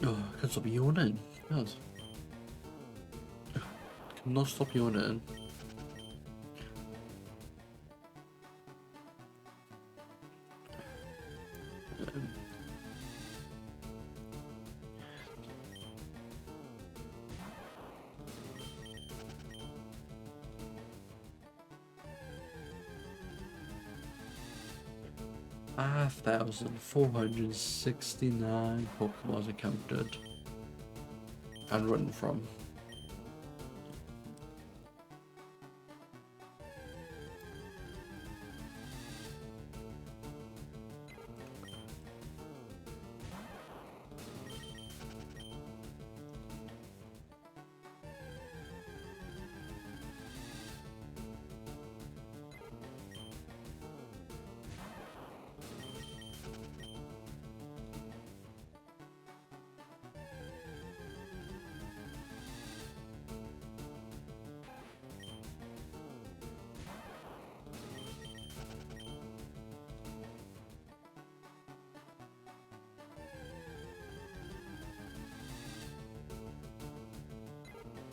[SPEAKER 1] Oh, I can't stop yawning. God. Cannot stop yawning. 5,469 Pokemon counted and run from.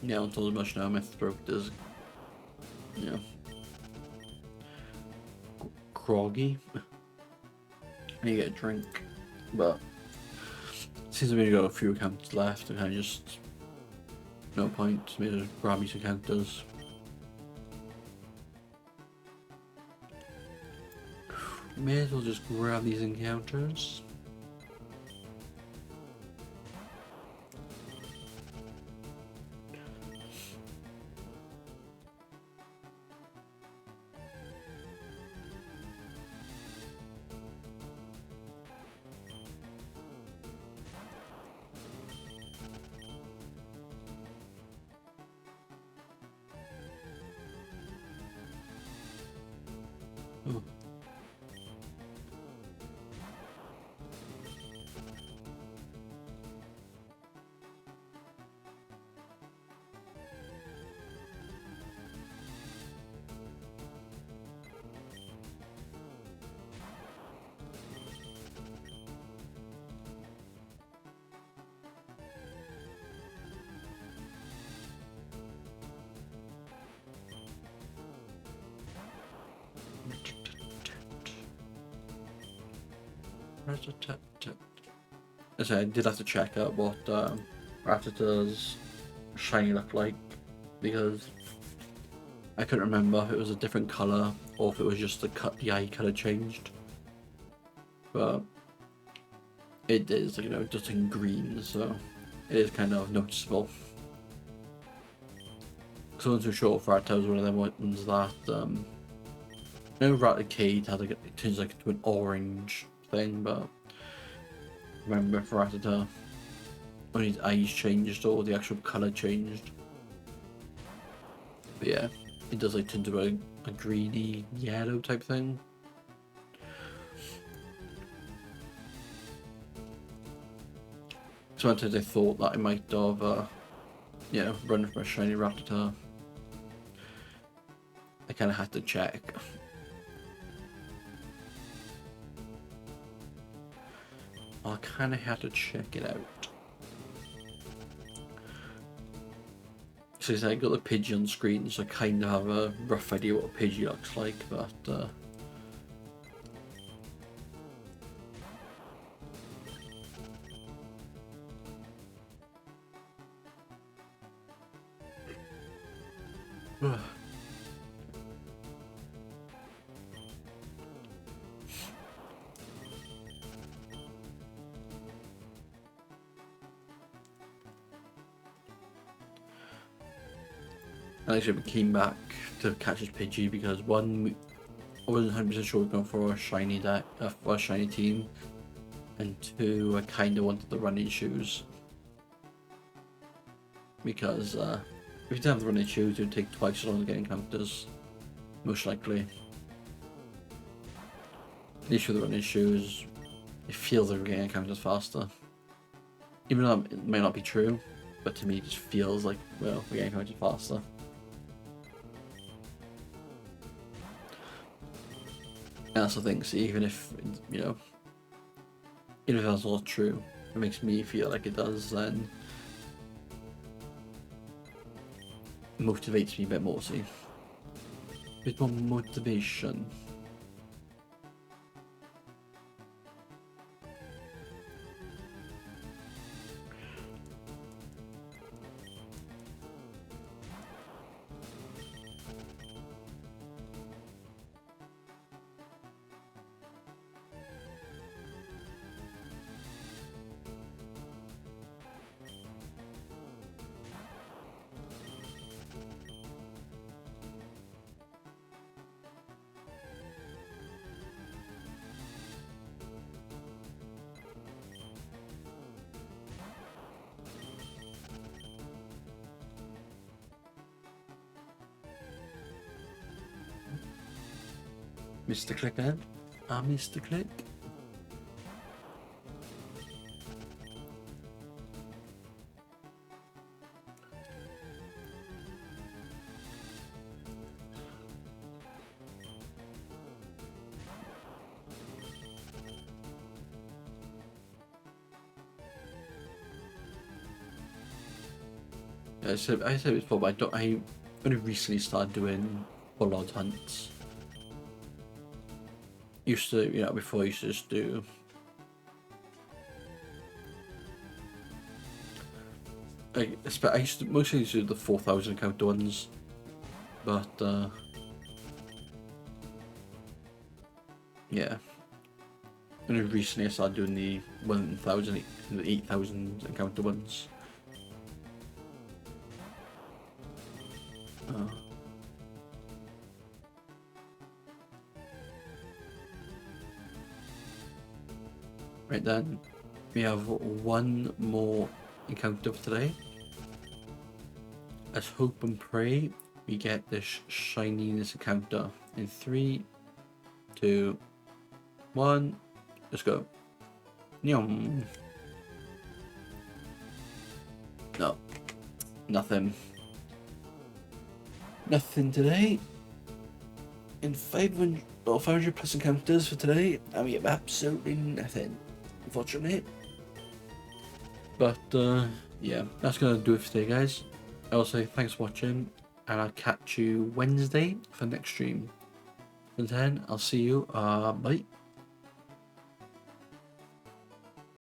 [SPEAKER 1] Yeah, until as much now my throat is, you know, groggy. I need to get a drink, but since I've only got a few accounts left, I kind of just no point. Maybe just grab these encounters. May as well just grab these encounters. Oh. So I did have to check out what Rattata's shiny looked like, because I couldn't remember if it was a different colour or if it was just the eye colour changed. But it is, you know, just in green, so it is kind of noticeable. So I wasn't too sure if Rattata was one of them ones that you know, Raticate had it turns like into an orange thing, but remember for Rattata when his eyes changed or the actual colour changed. But yeah, it does like turn to a greeny yellow type thing. Sometimes I thought that I might have yeah, run from a shiny Rattata. I kinda had to check. I kinda had to check it out. So I got the Pidgey on screen, so I kind of have a rough idea what a Pidgey looks like, but I actually came back to catch this Pidgey because one, I wasn't 100% sure we were going for a shiny deck, for a shiny team, and two, I kind of wanted the running shoes because if you didn't have the running shoes, it would take twice as long to get encounters, most likely. The issue with the running shoes, it feels like we're getting encounters faster, even though it may not be true, but to me it just feels like, well, we're getting encounters faster. And that's the thing, so even if, you know, even if that's not true, it makes me feel like it does, then motivates me a bit more, see? A bit more motivation. Mr. Click then. Mr. Click. I said it before, but I only recently started doing full odd hunts. Used to, before I used to just do I used to mostly do the 4,000 encounter ones, but yeah. Only recently I started doing the 1,000, the 8,000 encounter ones. Right then, we have one more encounter for today. Let's hope and pray we get this shiny in this encounter. In 3, 2, 1, let's go. Nyum. No, nothing. Nothing today. In 500 or 500 plus encounters for today, and we have absolutely nothing, unfortunately. But yeah, that's gonna do it for today, guys. I will say thanks for watching, and I'll catch you Wednesday for the next stream. Until then, I'll see you. Bye.